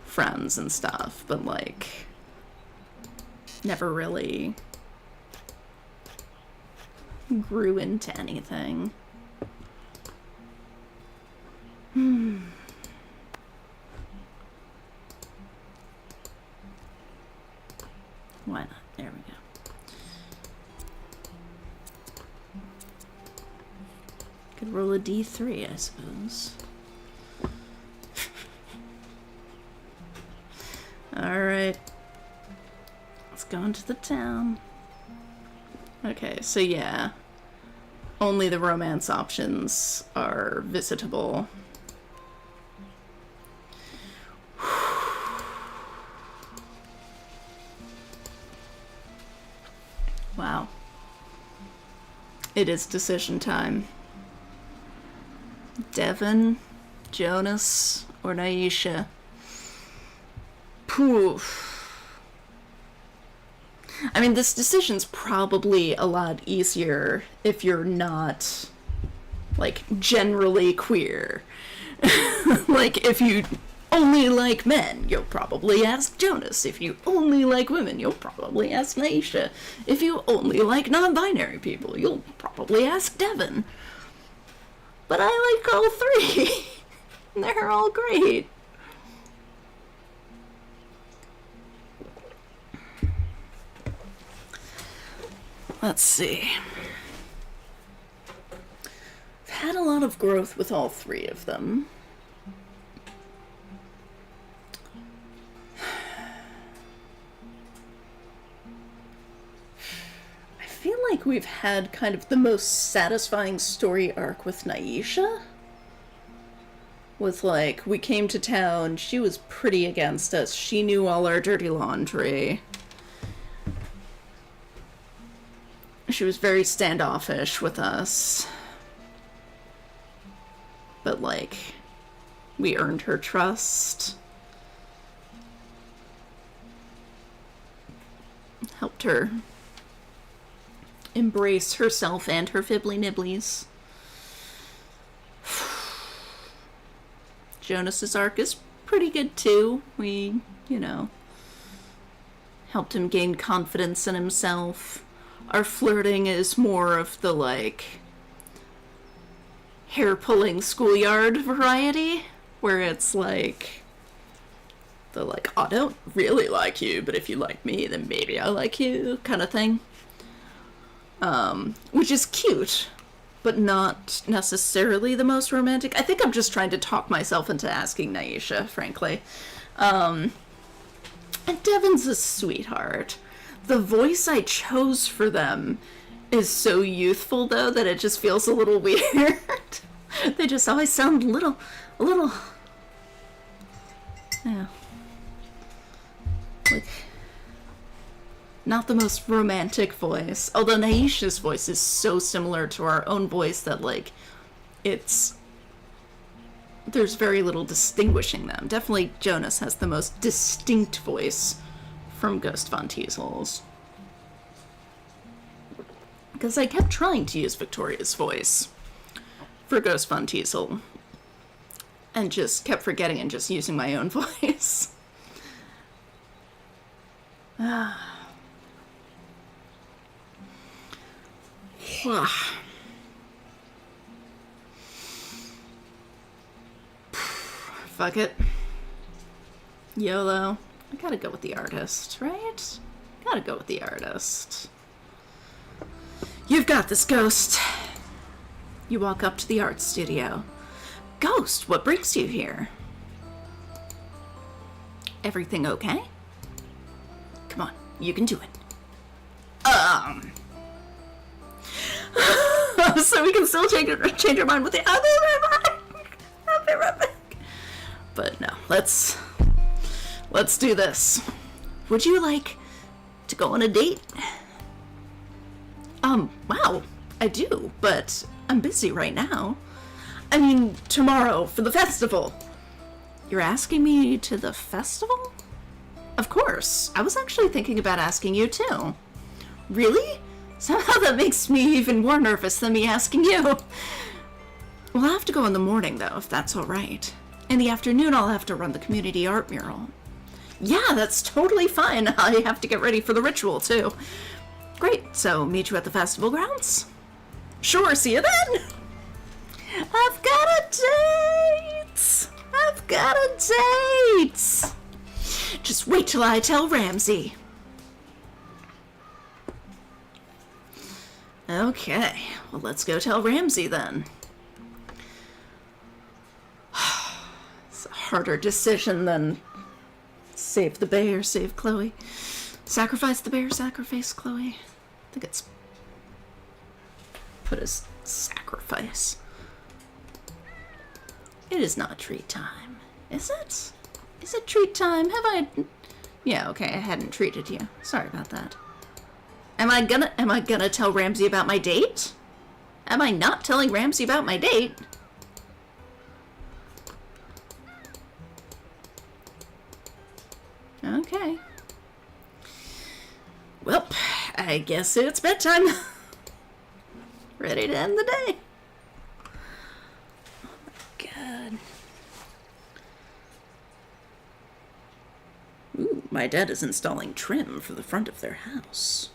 [SPEAKER 1] friends and stuff, but like never really grew into anything. Why not? There we go. Could roll a d3, I suppose. Alright. Let's go into the town. Okay, so yeah. Only the romance options are visitable. Wow. It is decision time. Devon, Jonas, or Naisha. Poof. I mean, this decision's probably a lot easier if you're not, like, generally queer. Like, if you only like men, you'll probably ask Jonas. If you only like women, you'll probably ask Naisha. If you only like non-binary people, you'll probably ask Devon. But I like all three. They're all great. Let's see. I've had a lot of growth with all three of them. I feel like we've had kind of the most satisfying story arc with Naisha. With, like, we came to town, she was pretty against us, she knew all our dirty laundry. She was very standoffish with us. But, like, we earned her trust. Helped her embrace herself and her fibbly nibblies. Jonas's arc is pretty good too. We, helped him gain confidence in himself. Our flirting is more of the, like, hair-pulling schoolyard variety, where it's like, I don't really like you, but if you like me, then maybe I like you, kind of thing. Which is cute, but not necessarily the most romantic. I think I'm just trying to talk myself into asking Naisha, frankly. And Devon's a sweetheart. The voice I chose for them is so youthful, though, that it just feels a little weird. They just always sound a little, yeah. Like, not the most romantic voice. Although Naisha's voice is so similar to our own voice that, like, there's very little distinguishing them. Definitely Jonas has the most distinct voice from Ghost Von Teasel's. Because I kept trying to use Victoria's voice for Ghost Von Teasel, and just kept forgetting and just using my own voice. Fuck it. YOLO. I gotta go with the artist, right? Gotta go with the artist. You've got this, Ghost. You walk up to the art studio. Ghost, what brings you here? Everything okay? Come on, you can do it. So we can still change our mind with the other. I'll be right back. But no, let's do this. Would you like to go on a date? Wow, I do, but I'm busy right now. I mean, tomorrow for the festival. You're asking me to the festival? Of course. I was actually thinking about asking you too. Really? Somehow that makes me even more nervous than me asking you. We'll have to go in the morning though, if that's alright. In the afternoon, I'll have to run the community art mural. Yeah, that's totally fine. I have to get ready for the ritual too. Great, so meet you at the festival grounds? Sure, see you then! I've got a date! I've got a date! Just wait till I tell Ramsey. Okay, well let's go tell Ramsey then. It's a harder decision than save the bear, save Chloe. Sacrifice the bear, sacrifice Chloe. I think it's put as sacrifice. It is not treat time, is it? Is it treat time? Have I... Yeah, okay, I hadn't treated you. Sorry about that. Am I gonna tell Ramsey about my date? Am I not telling Ramsey about my date? Okay. Well, I guess it's bedtime. Ready to end the day. Oh my god. Ooh, my dad is installing trim for the front of their house.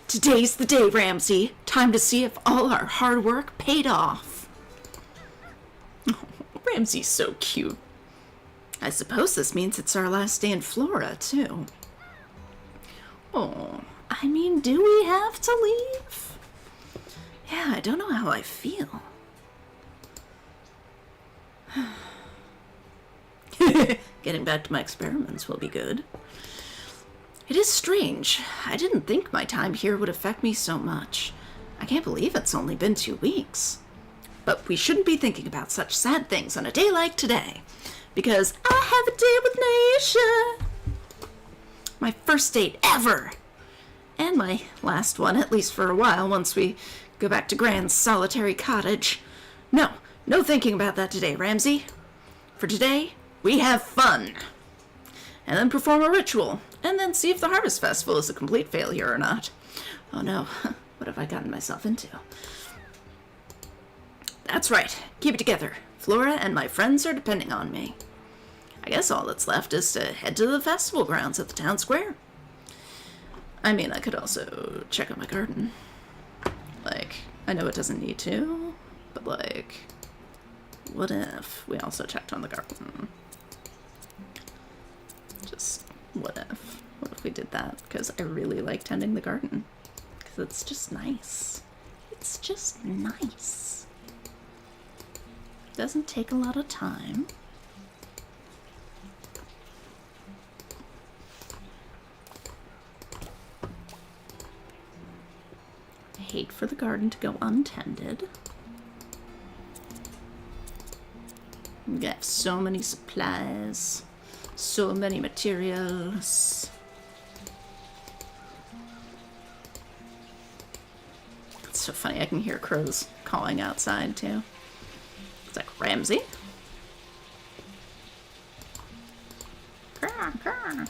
[SPEAKER 1] Today's the day, Ramsey. Time to see if all our hard work paid off. Oh, Ramsey's so cute. I suppose this means it's our last day in Flora, too. Oh, I mean, do we have to leave? Yeah, I don't know how I feel. Getting back to my experiments will be good. It is strange. I didn't think my time here would affect me so much. I can't believe it's only been 2 weeks. But we shouldn't be thinking about such sad things on a day like today. Because I have a date with Naisha. My first date ever. And my last one, at least for a while, once we go back to Grand's solitary cottage. No thinking about that today, Ramsey. For today, we have fun. And then perform a ritual. And then see if the Harvest Festival is a complete failure or not. Oh no, what have I gotten myself into? That's right, keep it together. Flora and my friends are depending on me. I guess all that's left is to head to the festival grounds at the town square. I mean, I could also check out my garden. Like, I know it doesn't need to, but like, what if we also checked on the garden? Just, what if? What if we did that? Because I really like tending the garden. Because it's just nice. It's just nice. Doesn't take a lot of time. I hate for the garden to go untended. We have so many supplies, so many materials. It's so funny, I can hear crows cawing outside too. It's like, Ramsey? Caw, caw.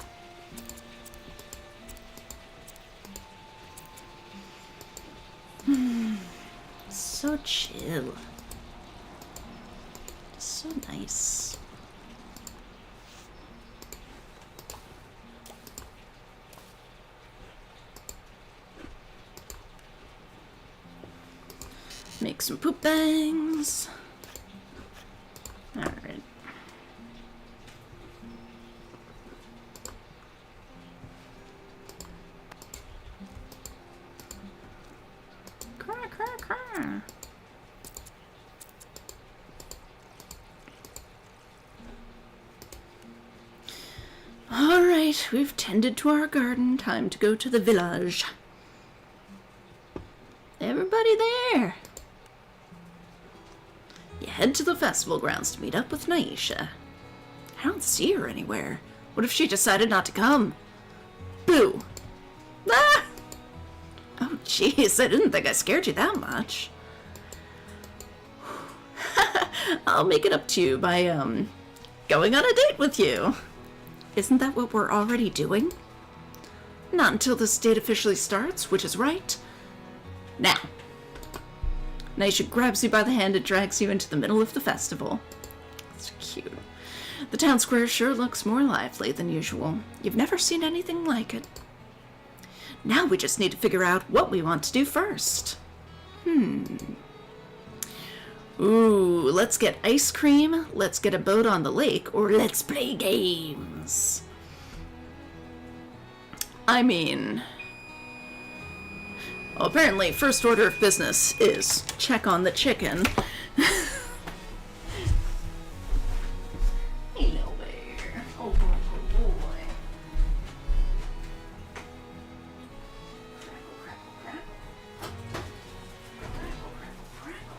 [SPEAKER 1] So chill. So nice. Make some poop bangs. Alright. Craw, craw, craw. Alright, we've tended to our garden. Time to go to the village. Everybody there? head to the festival grounds to meet up with Naisha. I don't see her anywhere. What if she decided not to come? Boo! Ah! Oh, jeez, I didn't think I scared you that much. I'll make it up to you by, going on a date with you. Isn't that what we're already doing? Not until this date officially starts, which is right now. Naisha grabs you by the hand and drags you into the middle of the festival. It's cute. The town square sure looks more lively than usual. You've never seen anything like it. Now we just need to figure out what we want to do first. Ooh, let's get ice cream, let's get a boat on the lake, or let's play games. I mean... Well, apparently, first order of business is check on the chicken. Hello there. Oh boy, oh boy. Crackle, crackle, crackle. Crackle, crackle, crackle.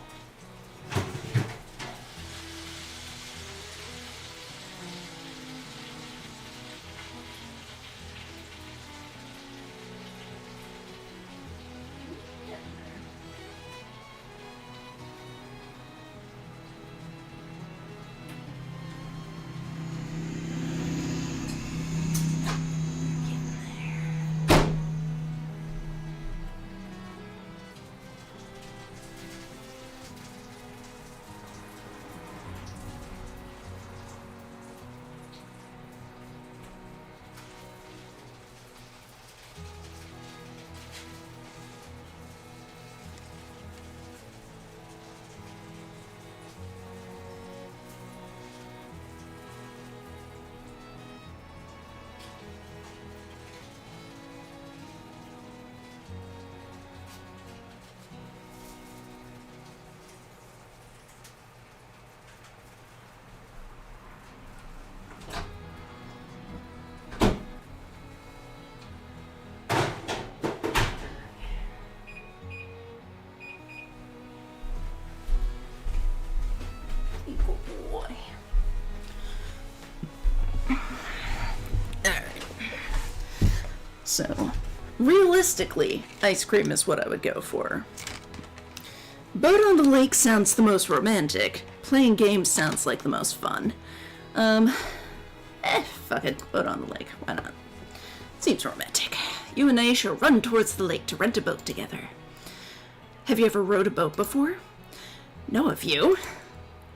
[SPEAKER 1] So, realistically, ice cream is what I would go for. Boat on the lake sounds the most romantic. Playing games sounds like the most fun. Fuck it. Boat on the lake. Why not? Seems romantic. You and Aisha run towards the lake to rent a boat together. Have you ever rowed a boat before? No, have you?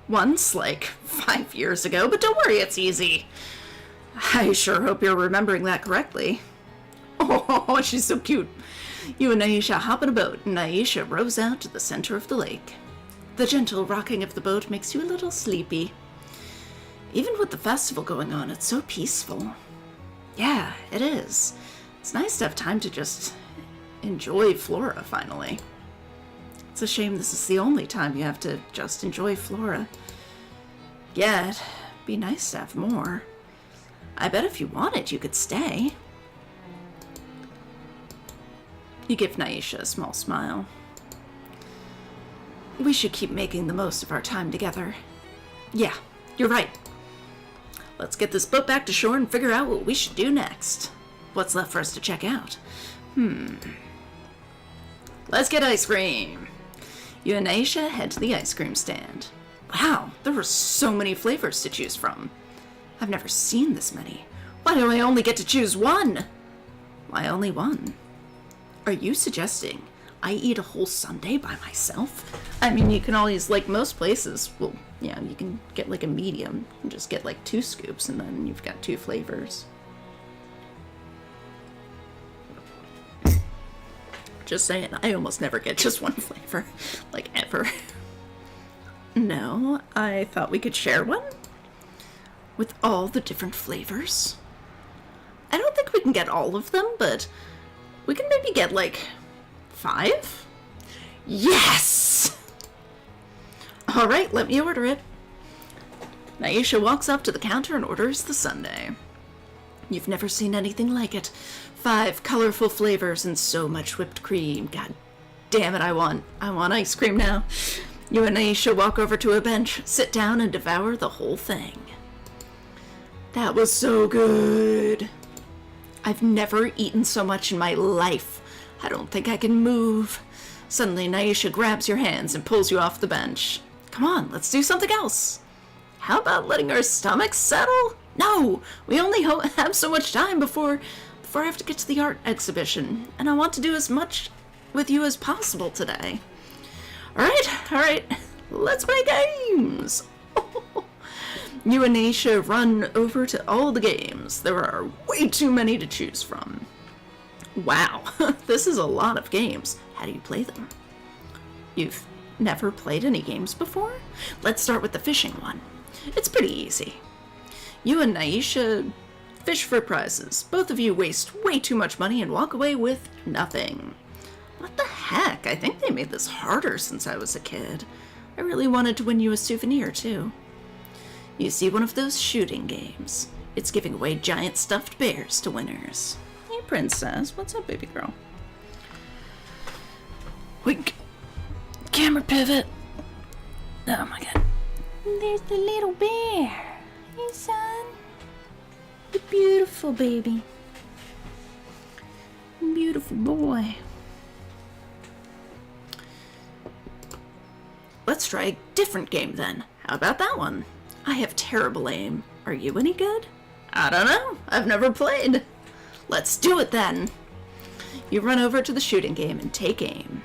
[SPEAKER 1] Once, like 5 years ago, but don't worry, it's easy. I sure hope you're remembering that correctly. Oh, she's so cute. You and Aisha hop in a boat, and Aisha rows out to the center of the lake. The gentle rocking of the boat makes you a little sleepy. Even with the festival going on, it's so peaceful. Yeah, it is. It's nice to have time to just enjoy Flora, finally. It's a shame this is the only time you have to just enjoy Flora. Yeah, it'd be nice to have more. I bet if you wanted, you could stay. You give Naisha a small smile. We should keep making the most of our time together. Yeah, you're right. Let's get this boat back to shore and figure out what we should do next. What's left for us to check out? Let's get ice cream. You and Aisha head to the ice cream stand. Wow, there were so many flavors to choose from. I've never seen this many. Why do I only get to choose one? Why only one? Are you suggesting I eat a whole sundae by myself? I mean, you can always, like most places, well, yeah, you can get like a medium and just get like 2 scoops and then you've got 2 flavors. Just saying, I almost never get just one flavor, like ever. No, I thought we could share one with all the different flavors. I don't think we can get all of them, but we can maybe get like 5? Yes! Alright, let me order it. Naisha walks up to the counter and orders the sundae. You've never seen anything like it. 5 colorful flavors and so much whipped cream. God damn it, I want ice cream now. You and Aisha walk over to a bench, sit down, and devour the whole thing. That was so good. I've never eaten so much in my life. I don't think I can move. Suddenly, Naisha grabs your hands and pulls you off the bench. Come on, let's do something else. How about letting our stomachs settle? No, we only have so much time before I have to get to the art exhibition, and I want to do as much with you as possible today. All right, let's play games. You and Naisha run over to all the games. There are way too many to choose from. Wow, this is a lot of games. How do you play them? You've never played any games before? Let's start with the fishing one. It's pretty easy. You and Naisha fish for prizes. Both of you waste way too much money and walk away with nothing. What the heck? I think they made this harder since I was a kid. I really wanted to win you a souvenir, too. You see one of those shooting games. It's giving away giant stuffed bears to winners. Hey, princess. What's up, baby girl? Wait. Camera pivot. Oh, my God. There's the little bear. Hey, son. The beautiful baby. Beautiful boy. Let's try a different game then. How about that one? I have terrible aim. Are you any good? I don't know. I've never played. Let's do it then. You run over to the shooting game and take aim.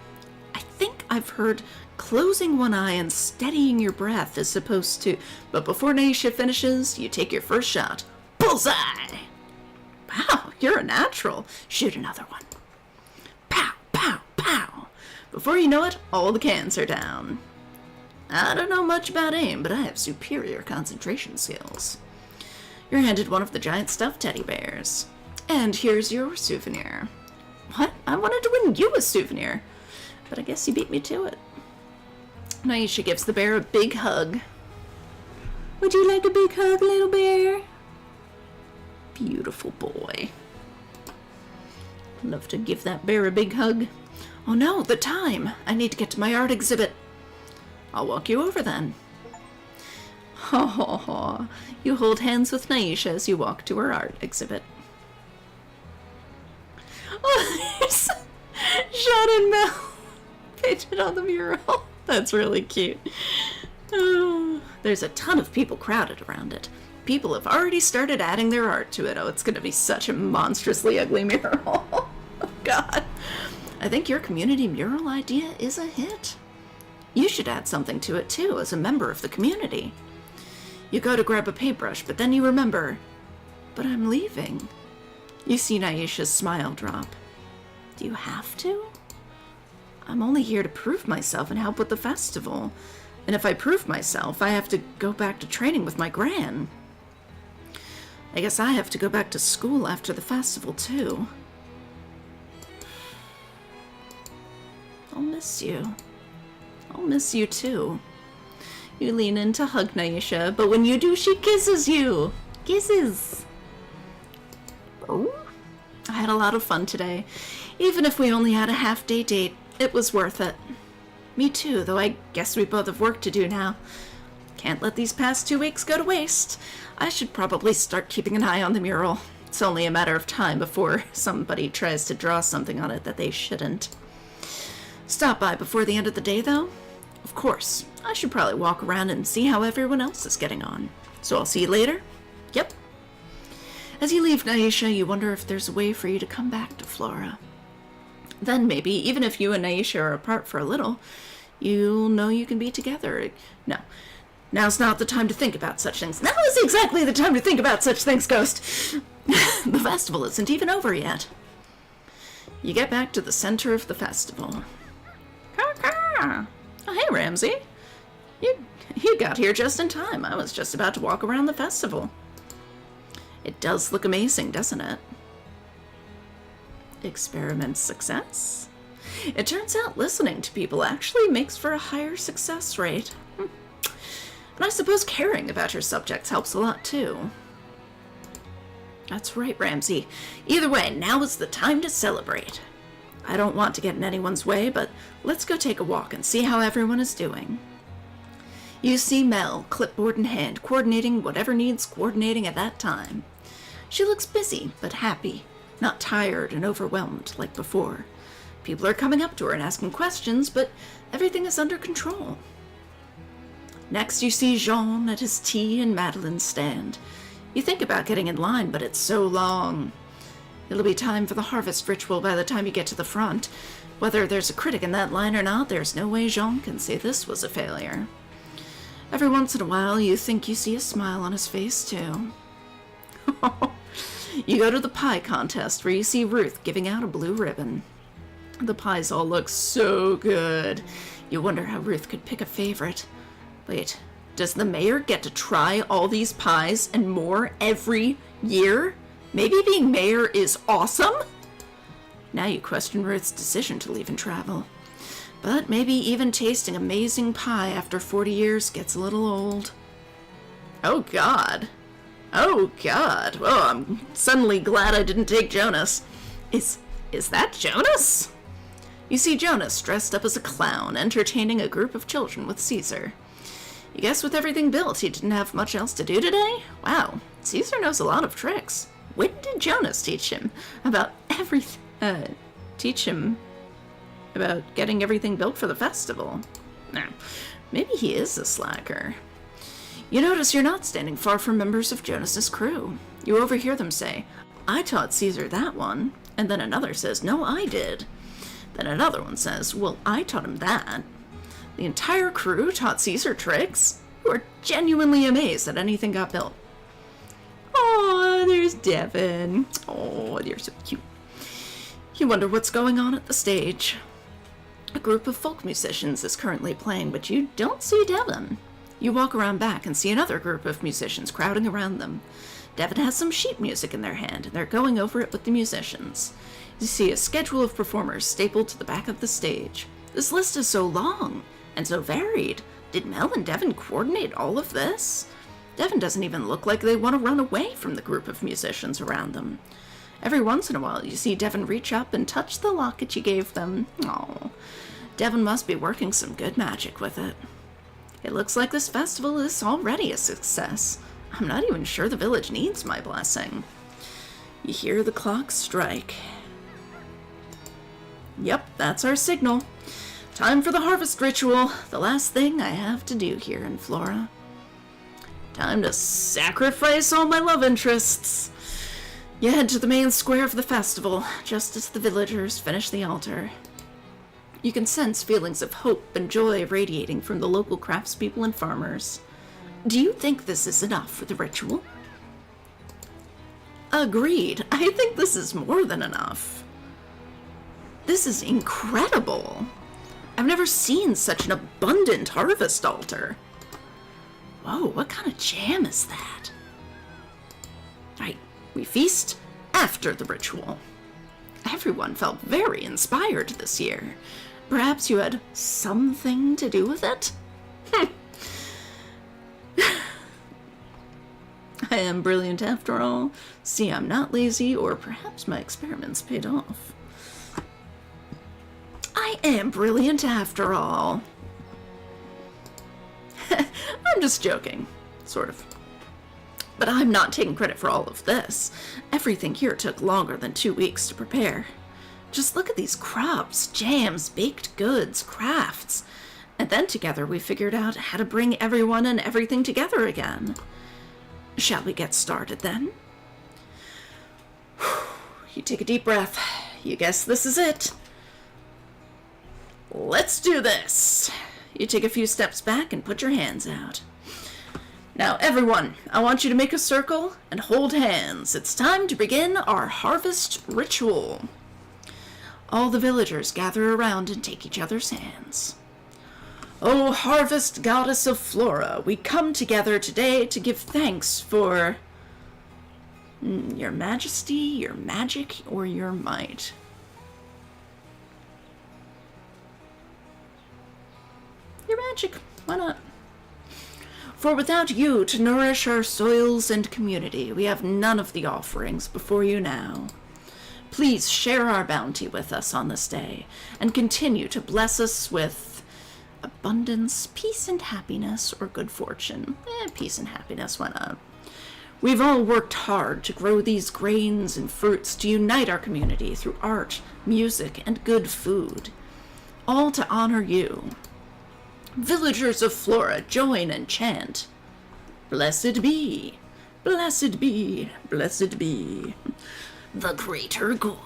[SPEAKER 1] I think I've heard closing one eye and steadying your breath is supposed to, but before Naisha finishes, you take your first shot. Bullseye! Wow, you're a natural. Shoot another one. Pow, pow, pow. Before you know it, all the cans are down. I don't know much about aim, but I have superior concentration skills. You're handed one of the giant stuffed teddy bears. And here's your souvenir. What? I wanted to win you a souvenir, but I guess you beat me to it. Naisha gives the bear a big hug. Would you like a big hug, little bear? Beautiful boy. Love to give that bear a big hug. Oh no, the time! I need to get to my art exhibit. I'll walk you over then. Ho ho ho. You hold hands with Naisha as you walk to her art exhibit. Oh, there's Sean and Mel painted on the mural. That's really cute. Oh, there's a ton of people crowded around it. People have already started adding their art to it. Oh, it's going to be such a monstrously ugly mural. Oh, God. I think your community mural idea is a hit. You should add something to it, too, as a member of the community. You go to grab a paintbrush, but then you remember, but I'm leaving. You see Naisha's smile drop. Do you have to? I'm only here to prove myself and help with the festival. And if I prove myself, I have to go back to training with my gran. I guess I have to go back to school after the festival, too. I'll miss you. I'll miss you, too. You lean in to hug Naisha, but when you do, she kisses you. Kisses. Oh. I had a lot of fun today. Even if we only had a half-day date, it was worth it. Me too, though I guess we both have work to do now. Can't let these past 2 weeks go to waste. I should probably start keeping an eye on the mural. It's only a matter of time before somebody tries to draw something on it that they shouldn't. Stop by before the end of the day, though? Of course. I should probably walk around and see how everyone else is getting on. So I'll see you later? Yep. As you leave Naisha, you wonder if there's a way for you to come back to Flora. Then maybe, even if you and Naisha are apart for a little, you'll know you can be together. No. Now's not the time to think about such things. Now is exactly the time to think about such things, Ghost. The festival isn't even over yet. You get back to the center of the festival. Caw-caw. Oh, hey, Ramsey. You got here just in time. I was just about to walk around the festival. It does look amazing, doesn't it? Experiment success? It turns out listening to people actually makes for a higher success rate. And I suppose caring about your subjects helps a lot, too. That's right, Ramsey. Either way, now is the time to celebrate. I don't want to get in anyone's way, but let's go take a walk and see how everyone is doing. You see Mel, clipboard in hand, coordinating whatever needs coordinating at that time. She looks busy, but happy, not tired and overwhelmed like before. People are coming up to her and asking questions, but everything is under control. Next, you see Jean at his tea and Madeline's stand. You think about getting in line, but it's so long. It'll be time for the harvest ritual by the time you get to the front. Whether there's a critic in that line or not, there's no way Jean can say this was a failure. Every once in a while, you think you see a smile on his face, too. You go to the pie contest where you see Ruth giving out a blue ribbon. The pies all look so good. You wonder how Ruth could pick a favorite. Wait, does the mayor get to try all these pies and more every year? Maybe being mayor is awesome? Now you question Ruth's decision to leave and travel. But maybe even tasting amazing pie after 40 years gets a little old. Oh God. Oh God. Oh, I'm suddenly glad I didn't take Jonas. Is that Jonas? You see Jonas dressed up as a clown, entertaining a group of children with Caesar. You guess with everything built, he didn't have much else to do today? Wow, Caesar knows a lot of tricks. When did Jonas teach him about getting everything built for the festival? Maybe he is a slacker. You notice you're not standing far from members of Jonas's crew. You overhear them say, "I taught Caesar that one," and then another says, "No, I did." Then another one says, "Well, I taught him that." The entire crew taught Caesar tricks. You are genuinely amazed that anything got built. Oh, there's Devin. Oh, you're so cute. You wonder what's going on at the stage. A group of folk musicians is currently playing, but you don't see Devin. You walk around back and see another group of musicians crowding around them. Devin has some sheet music in their hand, and they're going over it with the musicians. You see a schedule of performers stapled to the back of the stage. This list is so long and so varied. Did Mel and Devin coordinate all of this? Devin doesn't even look like they want to run away from the group of musicians around them. Every once in a while, you see Devin reach up and touch the locket you gave them. Oh, Devin must be working some good magic with it. It looks like this festival is already a success. I'm not even sure the village needs my blessing. You hear the clock strike. Yep, that's our signal. Time for the harvest ritual, the last thing I have to do here in Flora. Time to sacrifice all my love interests. You head to the main square of the festival, just as the villagers finish the altar. You can sense feelings of hope and joy radiating from the local craftspeople and farmers. Do you think this is enough for the ritual? Agreed. I think this is more than enough. This is incredible. I've never seen such an abundant harvest altar. Whoa, what kind of jam is that? Right, we feast after the ritual. Everyone felt very inspired this year. Perhaps you had something to do with it? I am brilliant after all. See, I'm not lazy, or perhaps my experiments paid off. I am brilliant after all. I'm just joking, sort of. But I'm not taking credit for all of this. Everything here took longer than 2 weeks to prepare. Just look at these crops, jams, baked goods, crafts. And then together we figured out how to bring everyone and everything together again. Shall we get started then? You take a deep breath. You guess this is it. Let's do this. You take a few steps back and put your hands out. Now, everyone, I want you to make a circle and hold hands. It's time to begin our harvest ritual. All the villagers gather around and take each other's hands. O harvest goddess of Flora, we come together today to give thanks for your majesty, your magic, or your might. Your magic, why not? For without you to nourish our soils and community, we have none of the offerings before you now. Please share our bounty with us on this day, and continue to bless us with abundance, peace and happiness, or good fortune. Peace and happiness, why not? We've all worked hard to grow these grains and fruits to unite our community through art, music, and good food. All to honor you. Villagers of Flora, join and chant. Blessed be, blessed be, blessed be the greater good.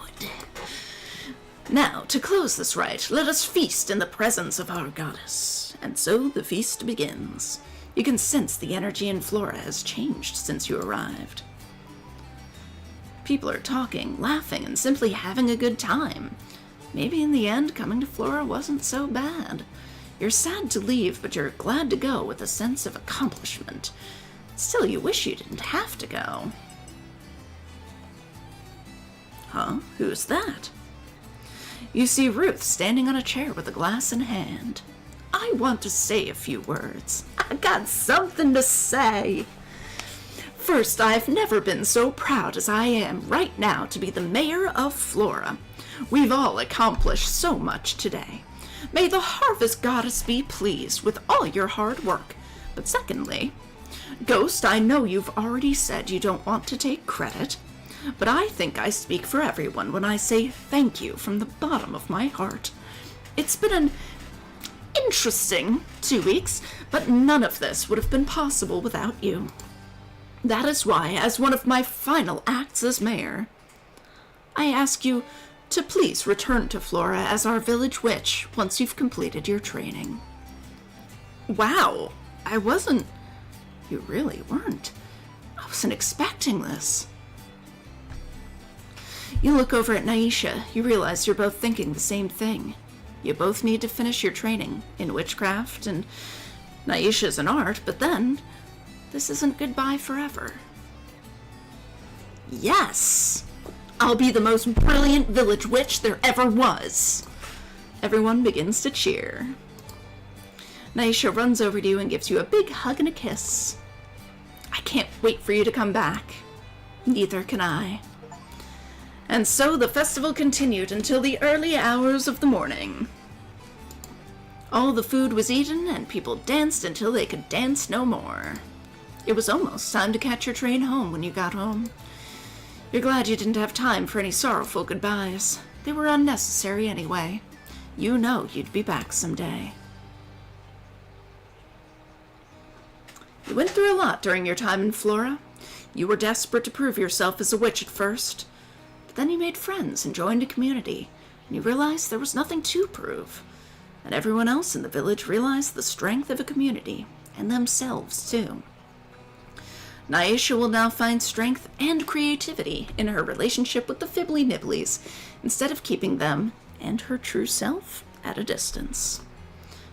[SPEAKER 1] Now, to close this rite, let us feast in the presence of our goddess. And so the feast begins. You can sense the energy in Flora has changed since you arrived. People are talking, laughing, and simply having a good time. Maybe in the end, coming to Flora wasn't so bad. You're sad to leave, but you're glad to go with a sense of accomplishment. Still, you wish you didn't have to go. Huh? Who's that? You see Ruth standing on a chair with a glass in hand. I want to say a few words. I got something to say. First, I've never been so proud as I am right now to be the mayor of Flora. We've all accomplished so much today. May the harvest goddess be pleased with all your hard work. But secondly, Ghost, I know you've already said you don't want to take credit, but I think I speak for everyone when I say thank you from the bottom of my heart. It's been an interesting 2 weeks, but none of this would have been possible without you. That is why, as one of my final acts as mayor, I ask you to please return to Flora as our village witch once you've completed your training. Wow, you really weren't. I wasn't expecting this. You look over at Naisha. You realize you're both thinking the same thing. You both need to finish your training in witchcraft, and Naisha's in art, but then this isn't goodbye forever. Yes! I'll be the most brilliant village witch there ever was. Everyone begins to cheer. Naisha runs over to you and gives you a big hug and a kiss. I can't wait for you to come back. Neither can I. And so the festival continued until the early hours of the morning. All the food was eaten, and people danced until they could dance no more. It was almost time to catch your train home when you got home. You're glad you didn't have time for any sorrowful goodbyes. They were unnecessary anyway. You know you'd be back someday. You went through a lot during your time in Flora. You were desperate to prove yourself as a witch at first. Then you made friends and joined a community, and you realized there was nothing to prove. And everyone else in the village realized the strength of a community, and themselves too. Naisha will now find strength and creativity in her relationship with the Fibbly Nibblies, instead of keeping them and her true self at a distance.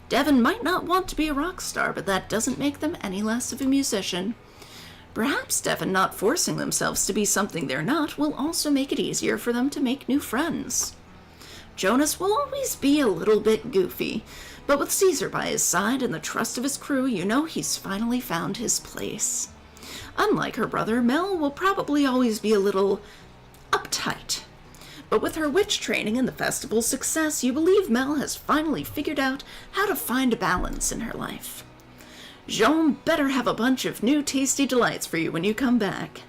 [SPEAKER 1] Devin might not want to be a rock star, but that doesn't make them any less of a musician. Perhaps Devin not forcing themselves to be something they're not will also make it easier for them to make new friends. Jonas will always be a little bit goofy, but with Caesar by his side and the trust of his crew, you know he's finally found his place. Unlike her brother, Mel will probably always be a little uptight. But with her witch training and the festival's success, you believe Mel has finally figured out how to find a balance in her life. Jean better have a bunch of new tasty delights for you when you come back.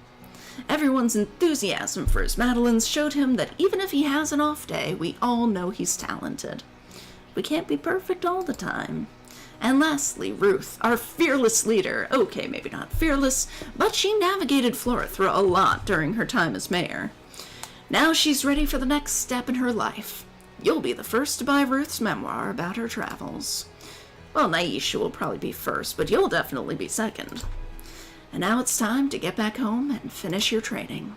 [SPEAKER 1] Everyone's enthusiasm for his Madeleines showed him that even if he has an off day, we all know he's talented. We can't be perfect all the time. And lastly, Ruth, our fearless leader. Okay, maybe not fearless, but she navigated Flora through a lot during her time as mayor. Now she's ready for the next step in her life. You'll be the first to buy Ruth's memoir about her travels. Well, Naisha will probably be first, but you'll definitely be second. And now it's time to get back home and finish your training.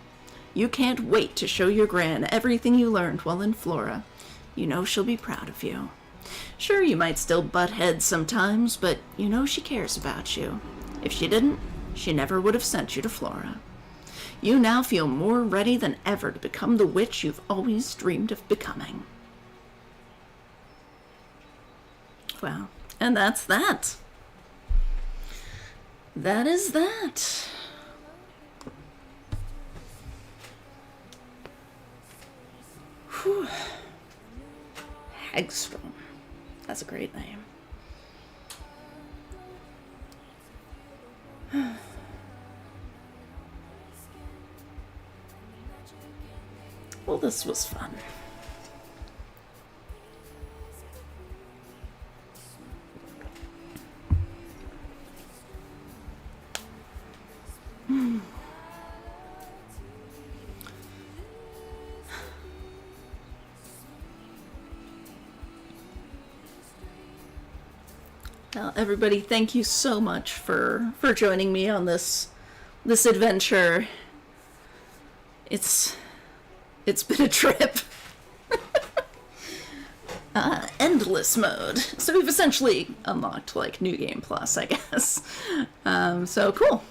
[SPEAKER 1] You can't wait to show your Gran everything you learned while in Flora. You know she'll be proud of you. Sure, you might still butt heads sometimes, but you know she cares about you. If she didn't, she never would have sent you to Flora. You now feel more ready than ever to become the witch you've always dreamed of becoming. Well, and that's that. That is that. Whew. Hagstrom. That's a great name. Well, this was fun. Well, everybody, thank you so much for joining me on this adventure. It's been a trip. Endless mode. So we've essentially unlocked, like, New Game Plus, I guess. So cool.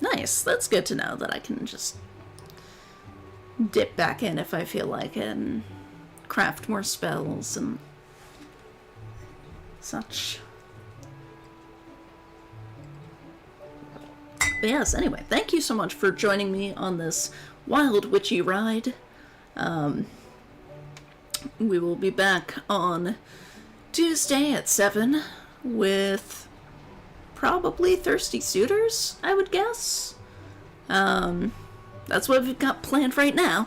[SPEAKER 1] Nice. That's good to know that I can just dip back in if I feel like it and craft more spells and such. But yes, anyway, thank you so much for joining me on this wild witchy ride. We will be back on Tuesday at 7 with probably Thirsty Suitors, I would guess. That's what we've got planned right now.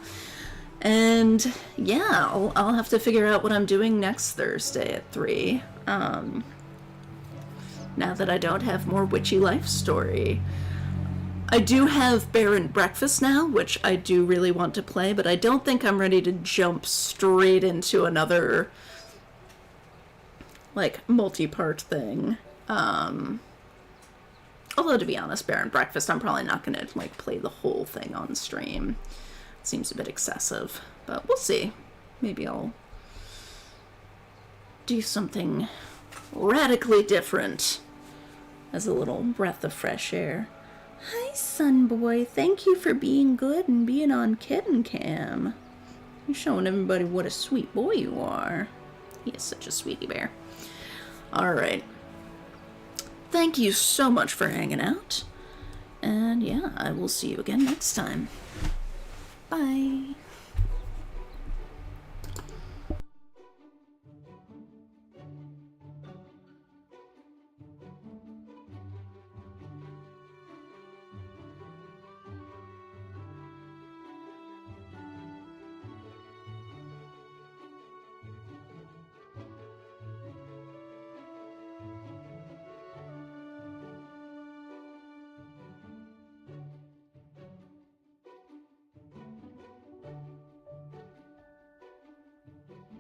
[SPEAKER 1] And yeah, I'll have to figure out what I'm doing next Thursday at 3. Now that I don't have more Witchy Life Story. I do have Bear and Breakfast now, which I do really want to play, but I don't think I'm ready to jump straight into another, like, multi-part thing. Although, to be honest, Bear and Breakfast, I'm probably not going to, like, play the whole thing on stream. It seems a bit excessive, but we'll see. Maybe I'll do something radically different as a little breath of fresh air. Hi, son boy. Thank you for being good and being on Kitten Cam. You're showing everybody what a sweet boy you are. He is such a sweetie bear. Alright. Thank you so much for hanging out. And yeah, I will see you again next time. Bye.